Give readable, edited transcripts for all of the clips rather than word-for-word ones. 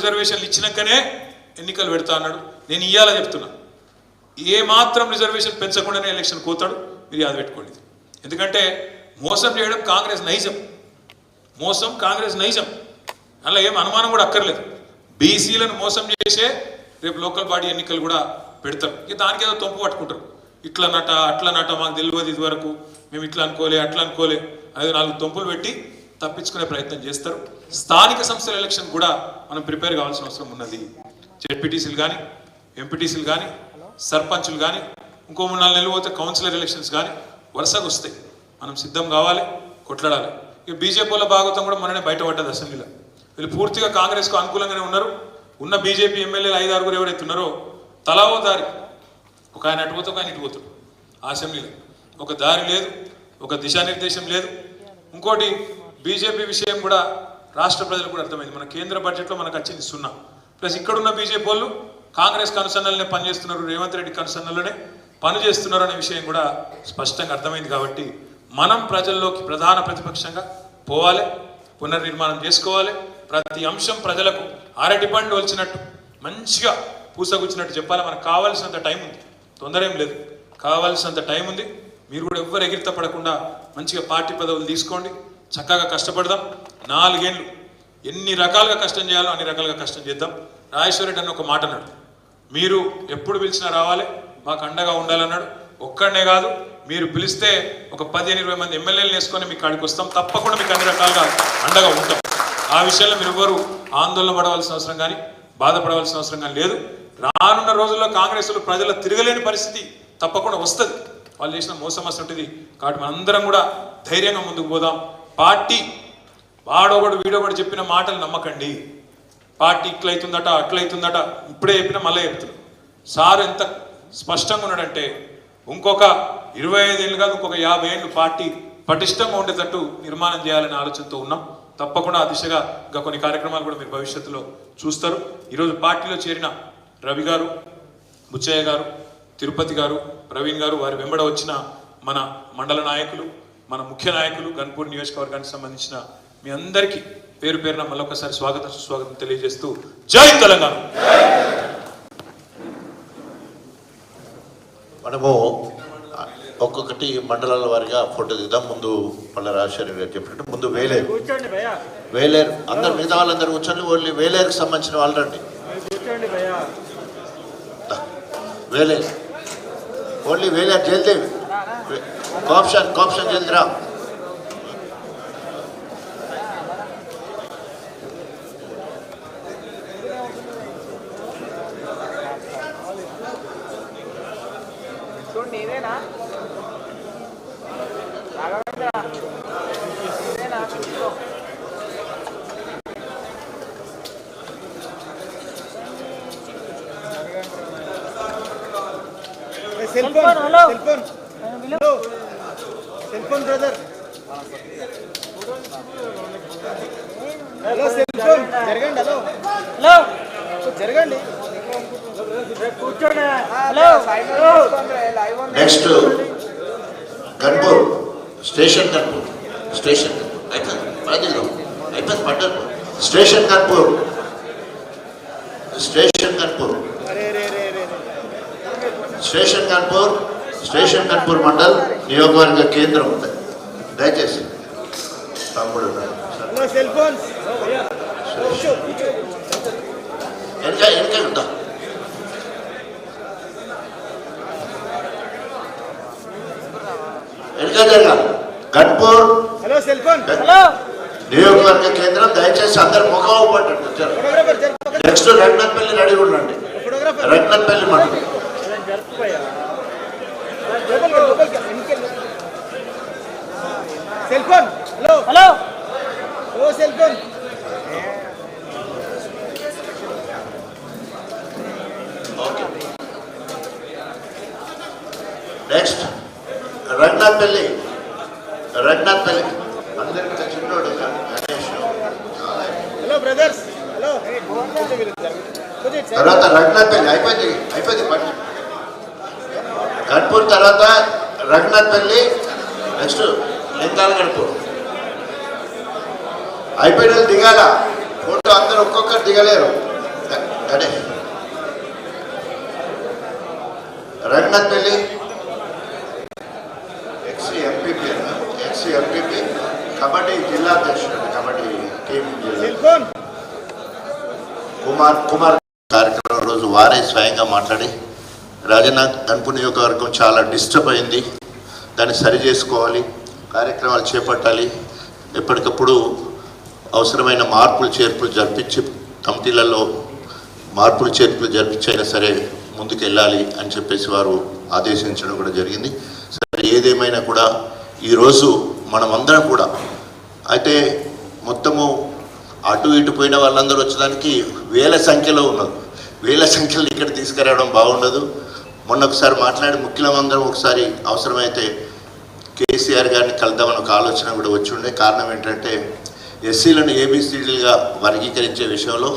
రిజర్వేషన్లు ఇచ్చినాకనే ఎన్నికలు పెడతా అన్నాడు. నేను ఇయ్యాల చెప్తున్నా, ఏ మాత్రం రిజర్వేషన్ పెంచకుండానే ఎలక్షన్ కోతాడు. మీరు యాద పెట్టుకోండి. ఎందుకంటే మోసం చేయడం కాంగ్రెస్ నైజం, మోసం కాంగ్రెస్ నైజం, అలా ఏం అనుమానం కూడా అక్కర్లేదు. బీసీలను మోసం చేసే రేపు లోకల్ బాడీ ఎన్నికలు కూడా పెడతారు. ఇక దానికి ఏదో తొంపు పట్టుకుంటారు, ఇట్లా నట అట్లా నట, మాకు తెలియదు ఇది వరకు, మేము ఇట్లా అనుకోలే అట్లా అనుకోలే, అదే 4 తొంపులు పెట్టి తప్పించుకునే ప్రయత్నం చేస్తారు. స్థానిక సంస్థల ఎలక్షన్ కూడా మనం ప్రిపేర్ కావాల్సిన అవసరం ఉన్నది. జెడ్పీటీసీలు కానీ, ఎంపీటీసీలు కానీ, సర్పంచులు కానీ, ఇంకో 3-4 నెలలు పోతే కౌన్సిలర్ ఎలక్షన్స్ కానీ వరుసగా వస్తాయి. మనం సిద్ధం కావాలి, కొట్లాడాలి. ఇక బీజేపీ వాళ్ళ భాగవతం కూడా మననే బయటపడ్డది అసెంబ్లీలో. వీళ్ళు పూర్తిగా కాంగ్రెస్కు అనుకూలంగానే ఉన్నారు. ఉన్న బీజేపీ ఎమ్మెల్యేలు 5-6 ఎవరైతే ఉన్నారో తలా ఓ దారి, ఒక ఆయన అటుపోతే ఒక ఆయన ఇటుపోతాడు. ఆ అసెంబ్లీలో ఒక దారి లేదు, ఒక దిశానిర్దేశం లేదు. ఇంకోటి బీజేపీ విషయం కూడా రాష్ట్ర ప్రజలకు కూడా అర్థమైంది. మన కేంద్ర బడ్జెట్లో మనకు వచ్చింది 0. ప్లస్ ఇక్కడున్న బీజేపీ వాళ్ళు కాంగ్రెస్ కనుసన్నలనే పనిచేస్తున్నారు, రేవంత్ రెడ్డి కనుసన్నలనే పనిచేస్తున్నారు అనే విషయం కూడా స్పష్టంగా అర్థమైంది. కాబట్టి మనం ప్రజల్లోకి ప్రధాన ప్రతిపక్షంగా పోవాలి, పునర్నిర్మాణం చేసుకోవాలి. ప్రతి అంశం ప్రజలకు అరటి పండు వచ్చినట్టు మంచిగా పూసగుచ్చినట్టు చెప్పాలి. మనకు కావాల్సినంత టైం ఉంది, తొందర ఏం లేదు, కావాల్సినంత టైం ఉంది. మీరు కూడా ఎవ్వరు ఎగిరిత పడకుండా మంచిగా పార్టీ పదవులు తీసుకోండి, చక్కగా కష్టపడదాం. 4 ఏళ్ళు ఎన్ని రకాలుగా కష్టం చేయాలో అన్ని రకాలుగా కష్టం చేద్దాం. రాజేశ్వర రెడ్డి అన్న ఒక మాట అన్నాడు, మీరు ఎప్పుడు పిలిచినా రావాలి, మాకు అండగా ఉండాలన్నాడు. ఒక్కడనే కాదు, మీరు పిలిస్తే ఒక 15-20 మంది ఎమ్మెల్యేలు వేసుకొని మీకు కాడికి వస్తాం, తప్పకుండా మీకు అన్ని రకాలుగా అండగా ఉంటాం. ఆ విషయంలో మీరు ఎవ్వరు ఆందోళన పడవలసిన అవసరం కానీ బాధపడవలసిన అవసరం కానీ లేదు. రానున్న రోజుల్లో కాంగ్రెస్లో ప్రజలు తిరగలేని పరిస్థితి తప్పకుండా వస్తుంది. వాళ్ళు చేసిన మోసం ఉంటుంది. కాబట్టి మనందరం కూడా ధైర్యంగా ముందుకు పోదాం. పార్టీ వాడొకడు వీడొకడు చెప్పిన మాటలు నమ్మకండి. పార్టీ ఇట్లయితుందట అట్లయితుందట, ఇప్పుడే చెప్పినా మళ్ళీ చెప్తున్నాం. సార్ ఎంత స్పష్టంగా ఉన్నాడంటే ఇంకొక 25 ఏళ్ళు కాదు, ఇంకొక 50 ఏళ్ళు పార్టీ పటిష్టంగా ఉండేటట్టు నిర్మాణం చేయాలనే ఆలోచనతో ఉన్నాం. తప్పకుండా ఆ దిశగా ఇంకా కొన్ని కార్యక్రమాలు కూడా మీరు భవిష్యత్తులో చూస్తారు. ఈరోజు పార్టీలో చేరిన రవి గారు, బుచ్చయ్య గారు, తిరుపతి గారు, ప్రవీణ్ గారు, వారి వెంబడ వచ్చిన మన మండల నాయకులు, మన ముఖ్య నాయకులు, గన్పూర్ నియోజకవర్గానికి సంబంధించిన మీ అందరికీ పేరు పేరున మళ్ళొకసారి స్వాగతం సుస్వాగతం తెలియజేస్తూ జై తెలంగాణ. మనము ఒక్కొక్కటి మండలాల వారిగా ఫోటో దిద్దాం. ముందు పల్ల రాజశేఖర్ గారు చెప్పినట్టు ముందు వేలేరు అందరు మిగతా వాళ్ళందరూ కూర్చొని ఓన్లీ వేలేరుకి సంబంధించిన వాళ్ళు రండి. వేలేరు ఓన్లీ వేలేరు జల్దేవి కాప్షన్ జల్దిరా. Cell phone brother, hello cell phone జరగండి, హలో జరగండి, కూర్చోండి. Next Ghanpur station, station Ghanpur mandal నియోజకవర్గ కేంద్రం ఉంది. దయచేసి తమ్ముడు వెనక ఉంటా. వెనక జరగాలి. గన్పూర్ నియోజకవర్గ కేంద్రం, దయచేసి అందరు ముఖం పట్టండి. నెక్స్ట్ రఘునాథ్పల్లి రెడీ ఉండండి. రఘునాథ్పల్లి మండలం cell phone, hello cell phone. Next Raghunathpalli అందరికీ చిన్నోడు గణేష్. Hello brothers, hello. తర్వాత రఘునాథ్పల్లి అయిపోయింది పని. గన్పూర్ తర్వాత రఘునాథ్పల్లి, నెక్స్ట్ లింగాల గన్పూర్. అయిపోయిన దిగాల ఫోటో అందరూ ఒక్కొక్కరు దిగలేరు. అదే రంగనాథ్పల్లి ఎక్స్ ఎంపీపీ కబడ్డీ జిల్లా అధ్యక్షుడు కబడ్డీ టీం కుమార్ కార్యక్రమం రోజు వారే స్వయంగా మాట్లాడి రాజన్న గణపూర్ నియోజకవర్గం చాలా డిస్టర్బ్ అయింది, దాన్ని సరి చేసుకోవాలి, కార్యక్రమాలు చేపట్టాలి, ఎప్పటికప్పుడు అవసరమైన మార్పులు చేర్పులు జరిపించి కమిటీలలో మార్పులు చేర్పులు జరిపించైనా సరే ముందుకు వెళ్ళాలి అని చెప్పేసి వారు ఆదేశించడం కూడా జరిగింది. సరే ఏదేమైనా కూడా ఈరోజు మనమందరం కూడా అయితే మొత్తము అటు ఇటు పోయిన వాళ్ళందరూ వచ్చడానికి వేల సంఖ్యలో ఉన్నారు. వేల సంఖ్యలో ఇక్కడ తీసుకురావడం బాగుండదు. మొన్న ఒకసారి మాట్లాడి ముఖ్యులందరం ఒకసారి అవసరమైతే కేసీఆర్ గారిని కలుద్దామని ఒక ఆలోచన కూడా వచ్చి ఉండే. కారణం ఏంటంటే ఎస్సీలను ఏబిసిడీలుగా వర్గీకరించే విషయంలో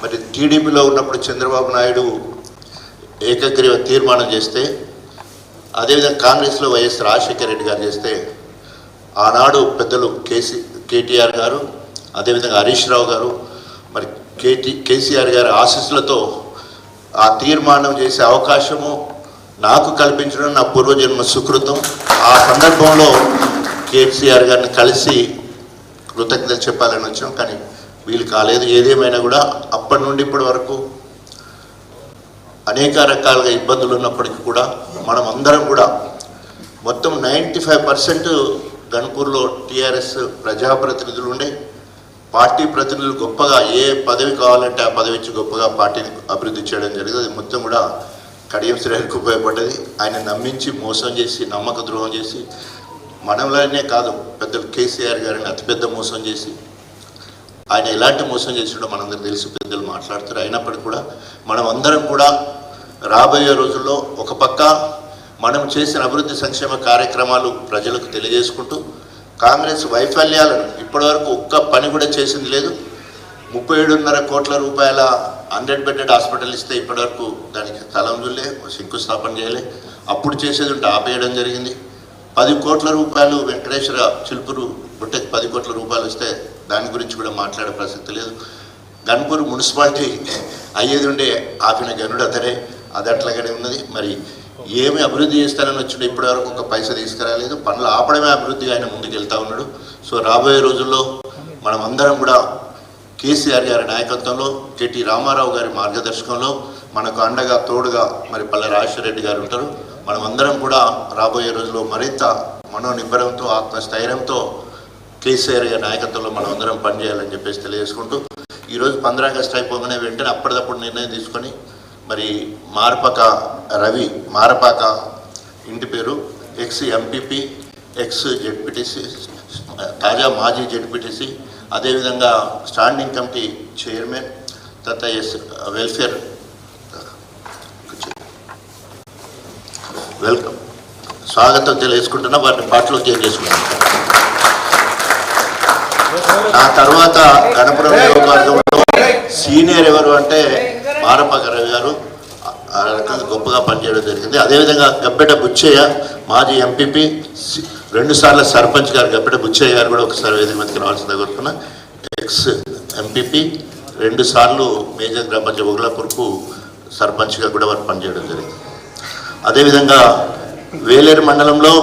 మరి టీడీపీలో ఉన్నప్పుడు చంద్రబాబు నాయుడు ఏకగ్రీవ తీర్మానం చేస్తే, అదేవిధంగా కాంగ్రెస్లో వైఎస్ రాజశేఖర రెడ్డి గారు చేస్తే, ఆనాడు పెద్దలు కేటీఆర్ గారు, అదేవిధంగా హరీష్ రావు గారు, మరి కేసీఆర్ గారి ఆశీస్సులతో ఆ తీర్మానం చేసే అవకాశము నాకు కల్పించడం నా పూర్వజన్మ సుకృతం. ఆ సందర్భంలో కేసీఆర్ గారిని కలిసి కృతజ్ఞతలు చెప్పాలని వచ్చాం, కానీ వీలు కాలేదు. ఏదేమైనా కూడా అప్పటి నుండి ఇప్పటి వరకు అనేక రకాలుగా ఇబ్బందులు ఉన్నప్పటికీ కూడా మనం అందరం కూడా మొత్తం 95% గణపూర్లో టీఆర్ఎస్ ప్రజాప్రతినిధులు ఉండే, పార్టీ ప్రతినిధులు గొప్పగా ఏ పదవి కావాలంటే ఆ పదవి ఇచ్చి గొప్పగా పార్టీని అభివృద్ధి చేయడం జరిగింది. అది మొత్తం కూడా కడియం శ్రేణికి ఉపయోగపడ్డది. ఆయన నమ్మించి మోసం చేసి నమ్మక ద్రోహం చేసి మనలోనే కాదు పెద్దలు కేసీఆర్ గారిని అతిపెద్ద మోసం చేసి, ఆయన ఎలాంటి మోసం చేసిండో మనందరూ తెలిసి పెద్దలు మాట్లాడుతారు. అయినప్పటికీ కూడా మనం అందరం కూడా రాబోయే రోజుల్లో ఒక పక్క మనం చేసిన అభివృద్ధి సంక్షేమ కార్యక్రమాలు ప్రజలకు తెలియజేసుకుంటూ, కాంగ్రెస్ వైఫల్యాలను ఇప్పటివరకు ఒక్క పని కూడా చేసింది లేదు. 37.5 కోట్ల రూపాయల 100 బెడెడ్ హాస్పిటల్ ఇస్తే ఇప్పటివరకు దానికి తలంజులే, శంకుస్థాపన చేయలే. అప్పుడు చేసేది ఉంటే ఆపేయడం జరిగింది. 10 కోట్ల రూపాయలు వెంకటేశ్వర చిలుపురు బుట్టకి 10 కోట్ల రూపాయలు వస్తే దాని గురించి కూడా మాట్లాడే ప్రసక్తి లేదు. గణపూర్ మున్సిపాలిటీ అయ్యేది ఉండే ఆపిన గనుడు అతనే, అది అట్లాగానే ఉన్నది. మరి ఏమి అభివృద్ధి చేస్తారని వచ్చిన ఇప్పటివరకు ఒక పైసా తీసుకురాలేదు. పనులు ఆపడమే అభివృద్ధిగా ఆయన ముందుకు వెళ్తూ ఉన్నాడు. సో రాబోయే రోజుల్లో మనం అందరం కూడా కేసీఆర్ గారి నాయకత్వంలో, కేటీ రామారావు గారి మార్గదర్శకంలో మనకు అండగా తోడుగా మరి పల్లె రాజశేఖర రెడ్డి గారు ఉంటారు. మనం అందరం కూడా రాబోయే రోజుల్లో మరింత మనోనిబ్బరంతో ఆత్మస్థైర్యంతో కేసీఆర్ గారి నాయకత్వంలో మనం అందరం పనిచేయాలని చెప్పేసి తెలియజేసుకుంటూ, ఈరోజు 15 ఆగస్టు అయిపోగానే వెంటనే అప్పటిదప్పుడు నిర్ణయం తీసుకొని మరి మారపాక ఇంటి పేరు ఎక్స్ ఎంపీపీ, ఎక్స్ జెడ్పీటీసీ, తాజా మాజీ జెడ్పీటీసీ, అదేవిధంగా స్టాండింగ్ కమిటీ చైర్మన్ తర్వాత వెల్ఫేర్ వెల్కమ్ స్వాగతం తెలియజేసుకుంటున్నా. వారిని పాటలో చేంజ్ చేసుకుంటున్నాను. ఆ తర్వాత గణపురం నియోజకవర్గంలో సీనియర్ ఎవరు అంటే మారపాక రవి గారు ఆ రకంగా గొప్పగా పనిచేయడం జరిగింది. అదేవిధంగా గబ్బెట బుచ్చయ్య మాజీ ఎంపీపీ, 2 సార్లు సర్పంచ్ గారు గబ్బెట బుచ్చయ్య గారు కూడా ఒకసారి వేదిక మీదకి రావాల్సిందిగా కోరుకున్నా. ఎక్స్ ఎంపీపీ, 2 సార్లు మేజర్ గ్రామ పంచాయతీ బొగ్లాపూర్కు సర్పంచ్గా కూడా వారు పనిచేయడం జరిగింది. అదేవిధంగా వేలేరు మండలంలో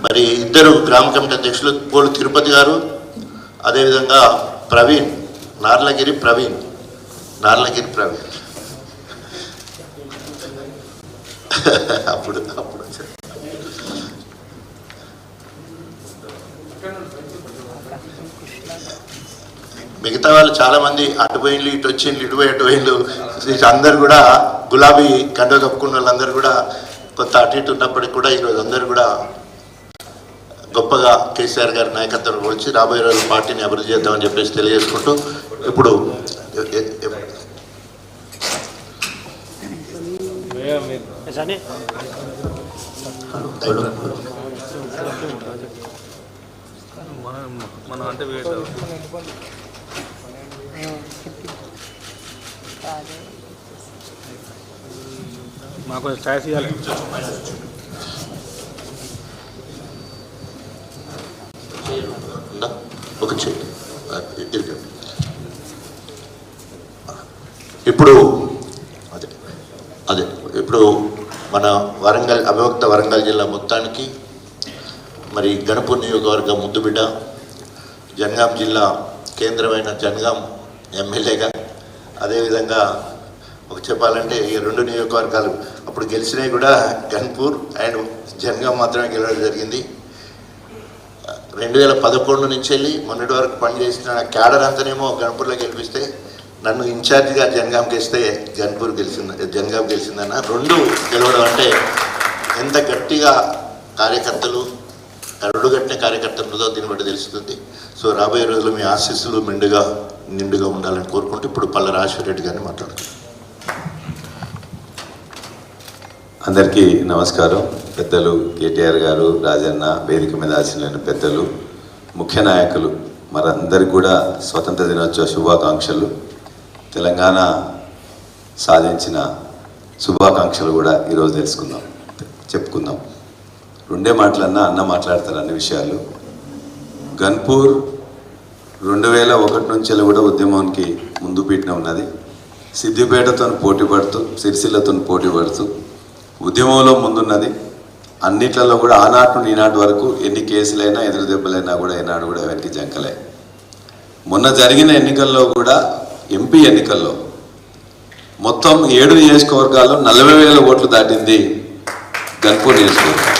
మరి 2 గ్రామ కమిటీ అధ్యక్షులు పోలు తిరుపతి గారు, అదేవిధంగా ప్రవీణ్ నార్లగిరి ప్రవీణ్ అప్పుడు మిగతా వాళ్ళు చాలామంది అటు పోయిండ్లు ఇటు వచ్చిండ్లు ఇటు పోయిండ్లు అందరు కూడా గులాబీ కండ కప్పుకున్న వాళ్ళందరూ కూడా కొంత అటు ఇటు ఉన్నప్పటికీ కూడా ఈరోజు అందరూ కూడా గొప్పగా కేసీఆర్ గారి నాయకత్వం వచ్చి రాబోయే రోజు పార్టీని అభివృద్ధి చేద్దామని చెప్పేసి తెలియజేసుకుంటూ ఇప్పుడు మనం అంటే మాకు ఛాయిస్ ఇవ్వాలి. ఒక చెయ్యి ఇప్పుడు అదే ఇప్పుడు మన వరంగల్ అవిభక్త వరంగల్ జిల్లా మొత్తానికి మరి గణపూర్ నియోజకవర్గ ముద్దుబిడ్డ, జనగాం జిల్లా కేంద్రమైన జనగాం ఎమ్మెల్యేగా, అదేవిధంగా ఒక చెప్పాలంటే ఈ 2 నియోజకవర్గాలు అప్పుడు గెలిచినవి కూడా గన్పూర్ అండ్ జనగాం మాత్రమే గెలవడం జరిగింది. 2011 నుంచి వెళ్ళి మొన్నటి వరకు పనిచేసిన క్యాడర్ అంతానేమో గన్పూర్లో గెలిపిస్తే నన్ను ఇన్ఛార్జిగా జనగాంకి ఇస్తే జనగాం గెలిచిందన్న 2 గెలవడం అంటే ఎంత గట్టిగా కార్యకర్తలు అడుగట్టిన కార్యకర్తలతో దీన్ని బట్టి తెలుస్తుంది. సో రాబోయే రోజుల్లో మీ ఆశీస్సులు నిండుగా ఉండాలని కోరుకుంటూ ఇప్పుడు పల్ల రాజశేఖర గారిని మాట్లాడుతున్నాను. అందరికీ నమస్కారం. పెద్దలు కేటీఆర్ గారు, రాజన్న, వేదిక మీద ఆశీనులైన పెద్దలు, ముఖ్య నాయకులు, మరందరికీ కూడా స్వతంత్ర దినోత్సవ శుభాకాంక్షలు. తెలంగాణ సాధించిన శుభాకాంక్షలు కూడా ఈరోజు చెప్పుకుందాం. 2 మాటలన్నా అన్న మాట్లాడతారు అన్ని విషయాలు. గన్పూర్ 2001 నుంచి కూడా ఉద్యమానికి ముందు పీఠన ఉన్నది. సిద్దిపేటతో పోటీ పడుతూ, సిరిసిల్లతో పోటీ పడుతూ ఉద్యమంలో ముందున్నది. అన్నిట్లలో కూడా ఆనాటి నుండి ఈనాటి వరకు ఎన్ని కేసులైనా ఎదురు దెబ్బలైనా కూడా ఈనాడు కూడా ఎవరికి జంకలే. మొన్న జరిగిన ఎన్నికల్లో కూడా ఎంపీ ఎన్నికల్లో మొత్తం 7 నియోజకవర్గాల్లో 40,000 ఓట్లు దాటింది గన్పూర్ నియోజకవర్గం.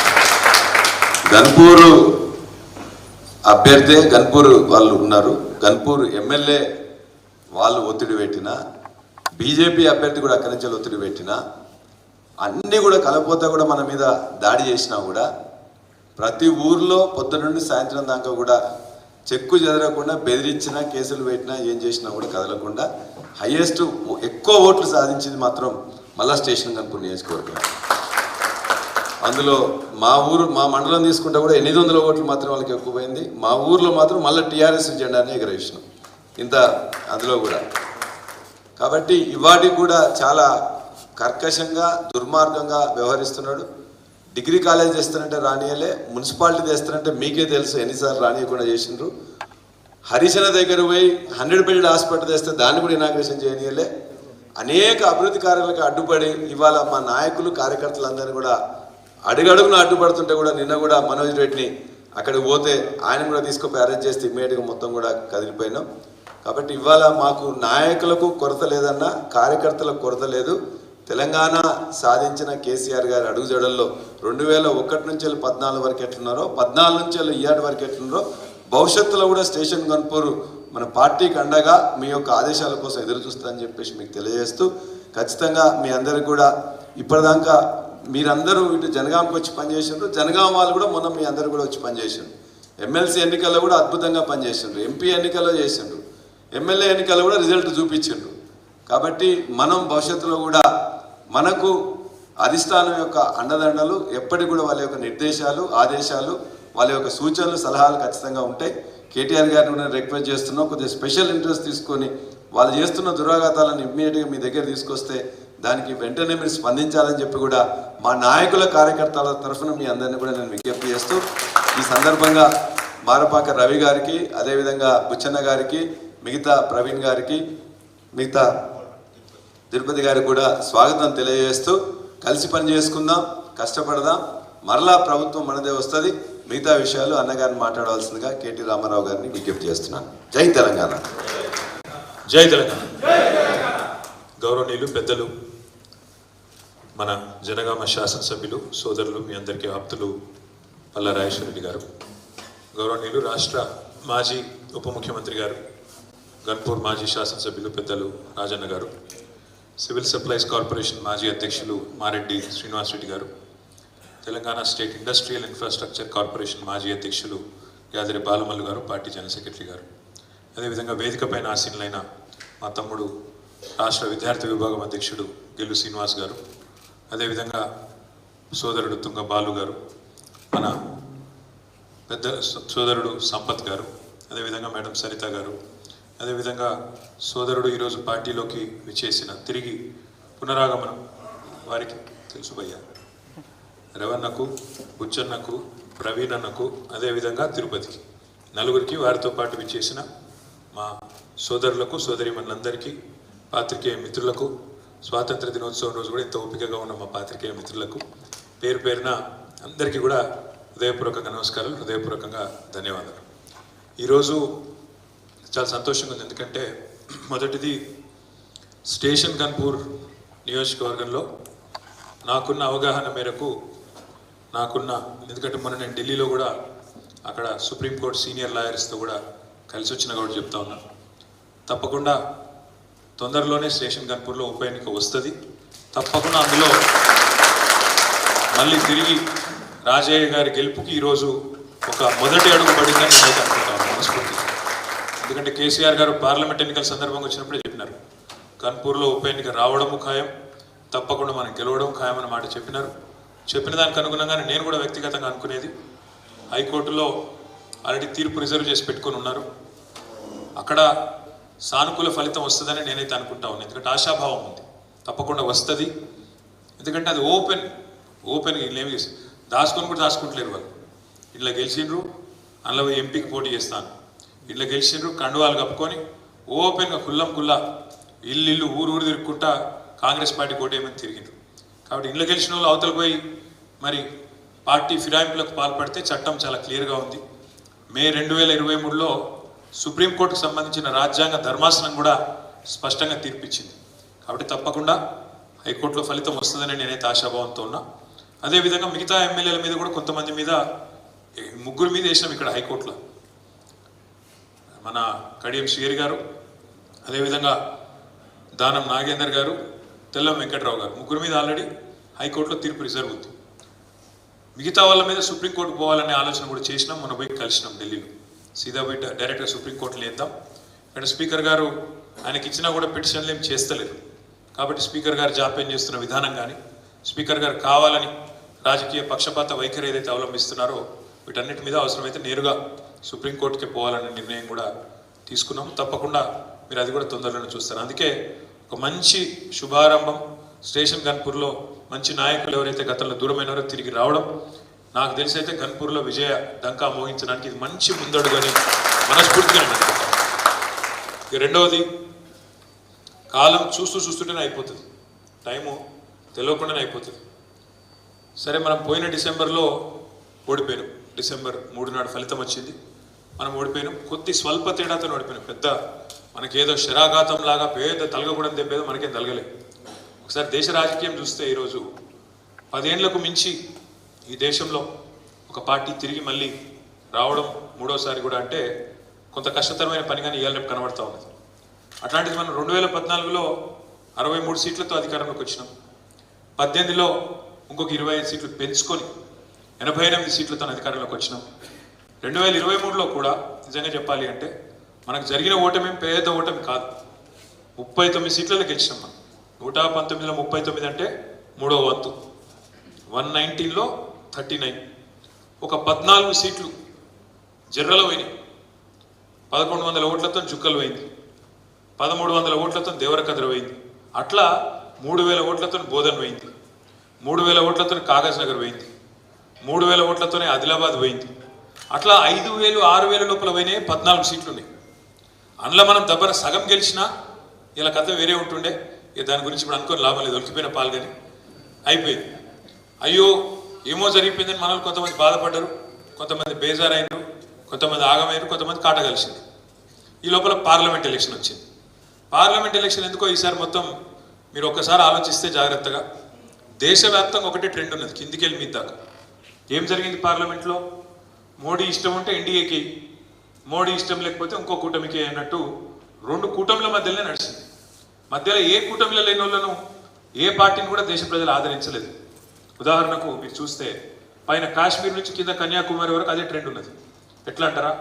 గన్పూరు అభ్యర్థి గన్పూర్ వాళ్ళు ఉన్నారు. గన్పూర్ ఎమ్మెల్యే వాళ్ళు ఒత్తిడి పెట్టినా, బీజేపీ అభ్యర్థి కూడా అక్కడి నుంచి ఒత్తిడి పెట్టినా, అన్నీ కూడా కలపోతా కూడా మన మీద దాడి చేసినా కూడా ప్రతి ఊర్లో పొద్దున నుండి సాయంత్రం దాకా కూడా చెక్కు చెదరకుండా బెదిరించినా, కేసులు పెట్టినా, ఏం చేసినా కూడా కదలకుండా హైయెస్ట్ ఎక్కువ ఓట్లు సాధించింది మాత్రం మళ్ళా స్టేషన్ గన్పూర్ నియోజకవర్గం. అందులో మా మండలం తీసుకుంటే కూడా 800 ఓట్లు మాత్రం వాళ్ళకి ఎక్కువ పోయింది. మా ఊర్లో మాత్రం మళ్ళీ టీఆర్ఎస్ జెండానే ఎగరేసినాం ఇంత అందులో కూడా. కాబట్టి ఇవాటికి కూడా చాలా కర్కశంగా, దుర్మార్గంగా వ్యవహరిస్తున్నాడు. డిగ్రీ కాలేజ్ తెస్తానంటే రానియలే, మున్సిపాలిటీ తెస్తానంటే మీకే తెలుసు ఎన్నిసార్లు రానియకుండా చేసిండ్రు. హరిశన దగ్గర పోయి 100 బెడ్ హాస్పిటల్ తెస్తే దాన్ని కూడా ఇనాగ్రేషన్ చేయనియలే. అనేక అభివృద్ధి కార్యాలకు అడ్డుపడి ఇవాళ మా నాయకులు, కార్యకర్తలందరినీ కూడా అడుగడుగున అడ్డుపడుతుంటే కూడా నిన్న కూడా మనోజ్ రెడ్డిని అక్కడికి పోతే ఆయన కూడా తీసుకుపోయి అరెస్ట్ చేస్తే ఇమ్మీడియట్గా మొత్తం కూడా కదిలిపోయినాం. కాబట్టి ఇవాళ మాకు నాయకులకు కొరత లేదన్నా, కార్యకర్తలకు కొరత లేదు. తెలంగాణ సాధించిన కేసీఆర్ గారి అడుగుజడల్లో 2001 నుంచి 14 వరకు ఎట్లున్నారో, 14 నుంచి 7 వరకు ఎట్లున్నారో భవిష్యత్తులో కూడా స్టేషన్ గన్పూర్ మన పార్టీకి అండగా మీ యొక్క ఆదేశాల కోసం ఎదురు చూస్తానని చెప్పేసి మీకు తెలియజేస్తూ, ఖచ్చితంగా మీ అందరికి కూడా ఇప్పటిదాకా మీరందరూ ఇటు జనగాంకి వచ్చి పనిచేసిండ్రు. జనగాం వాళ్ళు కూడా మొన్న మీ అందరూ కూడా వచ్చి పనిచేసిండ్రు. ఎమ్మెల్సీ ఎన్నికల్లో కూడా అద్భుతంగా పనిచేసిండ్రు. ఎంపీ ఎన్నికల్లో చేసిండ్రు. ఎమ్మెల్యే ఎన్నికల్లో కూడా రిజల్ట్ చూపించిండ్రు. కాబట్టి మనం భవిష్యత్తులో కూడా మనకు అధిష్టానం యొక్క అండదండలు ఎప్పటికి కూడా వాళ్ళ యొక్క నిర్దేశాలు, ఆదేశాలు, వాళ్ళ యొక్క సూచనలు, సలహాలు ఖచ్చితంగా ఉంటాయి. కేటీఆర్ గారిని కూడా రిక్వెస్ట్ చేస్తున్నాం, కొద్దిగా స్పెషల్ ఇంట్రెస్ట్ తీసుకొని వాళ్ళు చేస్తున్న దురాఘాతాలను ఇమ్మీడియట్గా మీ దగ్గర తీసుకొస్తే దానికి వెంటనే మీరు స్పందించాలని చెప్పి కూడా మా నాయకుల, కార్యకర్తల తరఫున మీ అందరినీ కూడా నేను విజ్ఞప్తి చేస్తూ, ఈ సందర్భంగా మారపాక రవి గారికి, అదేవిధంగా బుచ్చన్న గారికి, మిగతా ప్రవీణ్ గారికి, మిగతా తిరుపతి గారికి కూడా స్వాగతం తెలియజేస్తూ, కలిసి పని చేసుకుందాం, కష్టపడదాం, మరలా ప్రభుత్వం మనదే వస్తుంది. మిగతా విషయాలు అన్నగారిని మాట్లాడవలసిందిగా కేటీ రామారావు గారిని విజ్ఞప్తి చేస్తున్నాను. జై తెలంగాణ. జై తెలంగాణ. గౌరవనీయులు పెద్దలు, మన జనగామ శాసనసభ్యులు, సోదరులు, మీ అందరికీ ఆప్తులు పల్ల రాజేశ్వర రెడ్డి గారు, గౌరవనీయులు రాష్ట్ర మాజీ ఉప ముఖ్యమంత్రి గారు, గన్పూర్ మాజీ శాసనసభ్యులు పెద్దలు రాజన్న గారు, సివిల్ సప్లైస్ కార్పొరేషన్ మాజీ అధ్యక్షులు మారెడ్డి శ్రీనివాస్ రెడ్డి గారు, Telangana state industrial infrastructure corporation మాజీ అధ్యక్షులు యాదరి బాలమల్లు గారు, పార్టీ జనరల్ సెక్రటరీ గారు, అదేవిధంగా వేదికపైన ఆసీనులైన మా తమ్ముడు రాష్ట్ర విద్యార్థి విభాగం అధ్యక్షుడు గెల్లు శ్రీనివాస్ గారు, అదేవిధంగా సోదరుడు తుంగ బాలు గారు, మన పెద్ద సోదరుడు సంపత్ గారు, అదేవిధంగా మేడం సరిత గారు, అదేవిధంగా సోదరుడు ఈరోజు పార్టీలోకి విచ్చేసిన తిరిగి పునరాగమనం వారికి తెలుసు భయ్య రవణకు, బుచ్చన్నకు, ప్రవీణ్ అన్నకు, అదేవిధంగా తిరుపతికి, నలుగురికి వారితో పాటు విచ్చేసిన మా సోదరులకు, సోదరిమణులందరికీ పాత్రికేయ మిత్రులకు, స్వాతంత్ర దినోత్సవం రోజు కూడా ఇంత ఓపికగా ఉన్న మా పాత్రికేయ మిత్రులకు పేరు పేరున అందరికీ కూడా హృదయపూర్వకంగా నమస్కారాలు, హృదయపూర్వకంగా ధన్యవాదాలు. ఈరోజు చాలా సంతోషంగా ఉంది. ఎందుకంటే మొదటిది స్టేషన్ గన్పూర్ నియోజకవర్గంలో నాకున్న అవగాహన మేరకు ఎందుకంటే మొన్న నేను ఢిల్లీలో కూడా అక్కడ సుప్రీంకోర్టు సీనియర్ లాయర్స్తో కూడా కలిసి వచ్చిన కూడా చెప్తా ఉన్నా, తప్పకుండా తొందరలోనే స్టేషన్ గన్పూర్లో ఉప ఎన్నిక వస్తుంది. తప్పకుండా అందులో మళ్ళీ తిరిగి రాజయ్య గారి గెలుపుకి ఈరోజు ఒక మొదటి అడుగు పడిందని నేనైతే అనుకుంటాను మనస్ఫూర్తిగా. ఎందుకంటే కేసీఆర్ గారు పార్లమెంట్ ఎన్నికల సందర్భంగా వచ్చినప్పుడే చెప్పినారు, గన్పూర్లో ఉప ఎన్నిక రావడము ఖాయం, తప్పకుండా మనం గెలవడం ఖాయం అన్న మాట చెప్పినారు. చెప్పిన దానికి అనుగుణంగానే నేను కూడా వ్యక్తిగతంగా అనుకునేది, హైకోర్టులో ఆల్రెడీ తీర్పు రిజర్వ్ చేసి పెట్టుకొని ఉన్నారు, అక్కడ సానుకూల ఫలితం వస్తుందని నేనైతే అనుకుంటా ఉన్నాను. ఎందుకంటే ఆశాభావం ఉంది, తప్పకుండా వస్తుంది. ఎందుకంటే అది ఓపెన్ వీళ్ళేమి దాచుకొని కూడా దాచుకుంటలేరు. వాళ్ళు ఇట్లా గెలిచిండ్రు, అందులో ఎంపీకి పోటీ చేస్తాను, ఇట్లా గెలిచిండ్రు, కండువాలు కప్పుకొని ఓపెన్గా కుల్లా ఇల్లు ఊరు తిరుక్కుంటా కాంగ్రెస్ పార్టీ కోటేమని తిరిగిండ్రు. కాబట్టి ఇళ్ళ గెలిచిన వాళ్ళు అవతల పోయి మరి పార్టీ ఫిరాయింపులకు పాల్పడితే చట్టం చాలా క్లియర్గా ఉంది. మే 2023లో సుప్రీంకోర్టుకు సంబంధించిన రాజ్యాంగ ధర్మాసనం కూడా స్పష్టంగా తీర్పిచ్చింది. కాబట్టి తప్పకుండా హైకోర్టులో ఫలితం వస్తుందని నేనైతే ఆశాభావంతో ఉన్నా. అదేవిధంగా మిగతా ఎమ్మెల్యేల మీద కూడా కొంతమంది మీద, 3 మీద వేసినాం ఇక్కడ హైకోర్టులో. మన కడియం శ్రీహరి గారు, అదేవిధంగా దానం నాగేందర్ గారు, తెల్లం వెంకట్రావు గారు, 3 మీద ఆల్రెడీ హైకోర్టులో తీర్పు రిజర్వ్ ఉంది. మిగతా వాళ్ళ మీద సుప్రీంకోర్టు పోవాలనే ఆలోచన కూడా చేసినాం. మనం పోయి కలిసినాం ఢిల్లీలో, సీదా పోయి డైరెక్ట్గా సుప్రీంకోర్టులో వేద్దాం. ఇక్కడ స్పీకర్ గారు ఆయనకి ఇచ్చినా కూడా పిటిషన్లు ఏం చేస్తలేరు. కాబట్టి స్పీకర్ గారు జాప్యం చేస్తున్న విధానం కానీ, స్పీకర్ గారు కావాలని రాజకీయ పక్షపాత వైఖరి ఏదైతే అవలంబిస్తున్నారో వీటన్నిటి మీద అవసరమైతే నేరుగా సుప్రీంకోర్టుకే పోవాలనే నిర్ణయం కూడా తీసుకున్నాము. తప్పకుండా మీరు అది కూడా తొందరలోనే చూస్తారు. అందుకే ఒక మంచి శుభారంభం, స్టేషన్ గన్పూర్లో మంచి నాయకులు ఎవరైతే గతంలో దూరమైనారో తిరిగి రావడం, నాకు తెలిసి అయితే గన్పూర్లో విజయ డంకా మోగించడానికి ఇది మంచి ముందడుగని మనస్ఫూర్తిగా నేను అనుకుంటాను. ఇక రెండవది, కాలం చూస్తుంటేనే అయిపోతుంది, టైము తెలియకుండానే అయిపోతుంది. సరే, మనం పోయిన డిసెంబర్లో ఓడిపోయినాం. డిసెంబర్ 3 నాడు ఫలితం వచ్చింది, మనం ఓడిపోయినాం. కొద్ది స్వల్ప తేడాతో ఓడిపోయినాం. పెద్ద మనకేదో శరాఘాతం లాగా పేద తలగకూడదు దెబ్బేదో మనకేం తలగలేదు. ఒకసారి దేశ రాజకీయం చూస్తే ఈరోజు 10 ఏళ్లకు మించి ఈ దేశంలో ఒక పార్టీ తిరిగి మళ్ళీ రావడం మూడోసారి కూడా అంటే కొంత కష్టతరమైన పనిగానే ఇవాళ రేపు కనబడతా ఉన్నది. అట్లాంటిది మనం 2014లో 63 సీట్లతో అధికారంలోకి వచ్చినాం. 18లో ఇంకొక 25 సీట్లు పెంచుకొని 88 సీట్లతో అధికారంలోకి వచ్చినాం. 2023లో కూడా నిజంగా చెప్పాలి అంటే మనకు జరిగిన ఓటమి పేద ఓటమి కాదు, 39 సీట్లలో గెలిచినాం మనం. 119లో 39 అంటే 3వ వంతు, 119లో 39. ఒక 14 సీట్లు జర్రలో పోయినాయి. 1100 ఓట్లతో జుక్కలు పోయింది, 1300 ఓట్లతో దేవరకద్ర పోయింది, అట్లా 3000 ఓట్లతో బోధన్ పోయింది, 3000 ఓట్లతో కాగజ్ నగర్ పోయింది, 3000 ఓట్లతోనే ఆదిలాబాద్ పోయింది. అట్లా 5000, 6000 లోపల పోయినాయి 14 సీట్లు ఉన్నాయి. అందులో మనం దబ్బర సగం గెలిచినా ఇలా కథ వేరే ఉంటుండే. ఇక దాని గురించి ఇప్పుడు అనుకోని లాభం లేదు, ఒలికిపోయిన పాల్గొని అయిపోయింది. అయ్యో ఏమో జరిగిపోయిందని మనల్ని కొంతమంది బాధపడ్డారు, కొంతమంది బేజారైనరు, కొంతమంది ఆగమైనరు, కొంతమంది కాట కలిసింది. ఈ లోపల పార్లమెంట్ ఎలక్షన్ వచ్చింది. పార్లమెంట్ ఎలక్షన్ ఎందుకో ఈసారి మొత్తం మీరు ఒక్కసారి ఆలోచిస్తే జాగ్రత్తగా, దేశవ్యాప్తంగా ఒకటే ట్రెండ్ ఉన్నది, కిందికి వెళ్ళి మీద దాకా. ఏం జరిగింది పార్లమెంట్లో? మోడీ ఇష్టం ఉంటే ఎన్డీఏకి, మోడీ ఇష్టం లేకపోతే ఇంకో కూటమికి అన్నట్టు 2 కూటమిల మధ్యలోనే నడిచింది. మధ్యలో ఏ కూటమిలో లేని వాళ్ళను ఏ పార్టీని కూడా దేశ ప్రజలు ఆదరించలేదు. ఉదాహరణకు మీరు చూస్తే పైన కాశ్మీర్ నుంచి కింద కన్యాకుమారి వరకు అదే ట్రెండ్ ఉన్నది. ఎట్లా అంటారా,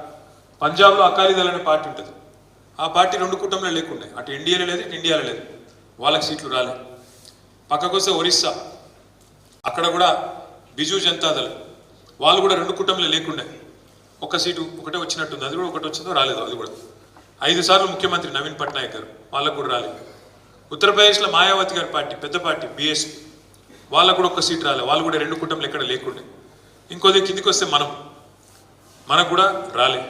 పంజాబ్లో అకాలీదళ్ అనే పార్టీ ఉంటుంది, ఆ పార్టీ 2 కూటమిలో లేకుండే, అటు ఎన్డీఏలో లేదు, ఇటు ఇండియాలో లేదు, వాళ్ళకి సీట్లు రాలే. పక్కకు వస్తే ఒరిస్సా, అక్కడ కూడా బిజు జనతాదళ్, వాళ్ళు కూడా 2 కూటమిలో లేకుండే, ఒక్క సీటు ఒకటే వచ్చినట్టుంది, అది కూడా ఒకటి వచ్చిందో రాలేదు. అది కూడా 5 సార్లు ముఖ్యమంత్రి నవీన్ పట్నాయక్ గారు, వాళ్ళకు కూడా రాలేదు. ఉత్తరప్రదేశ్లో మాయావతి గారి పార్టీ, పెద్ద పార్టీ బీఎస్పీ, వాళ్ళకు కూడా ఒక్క సీటు రాలేదు, వాళ్ళు కూడా 2 కూటమిలు ఎక్కడ లేకుండే. ఇంకోది కిందికి వస్తే మనకు కూడా రాలేదు.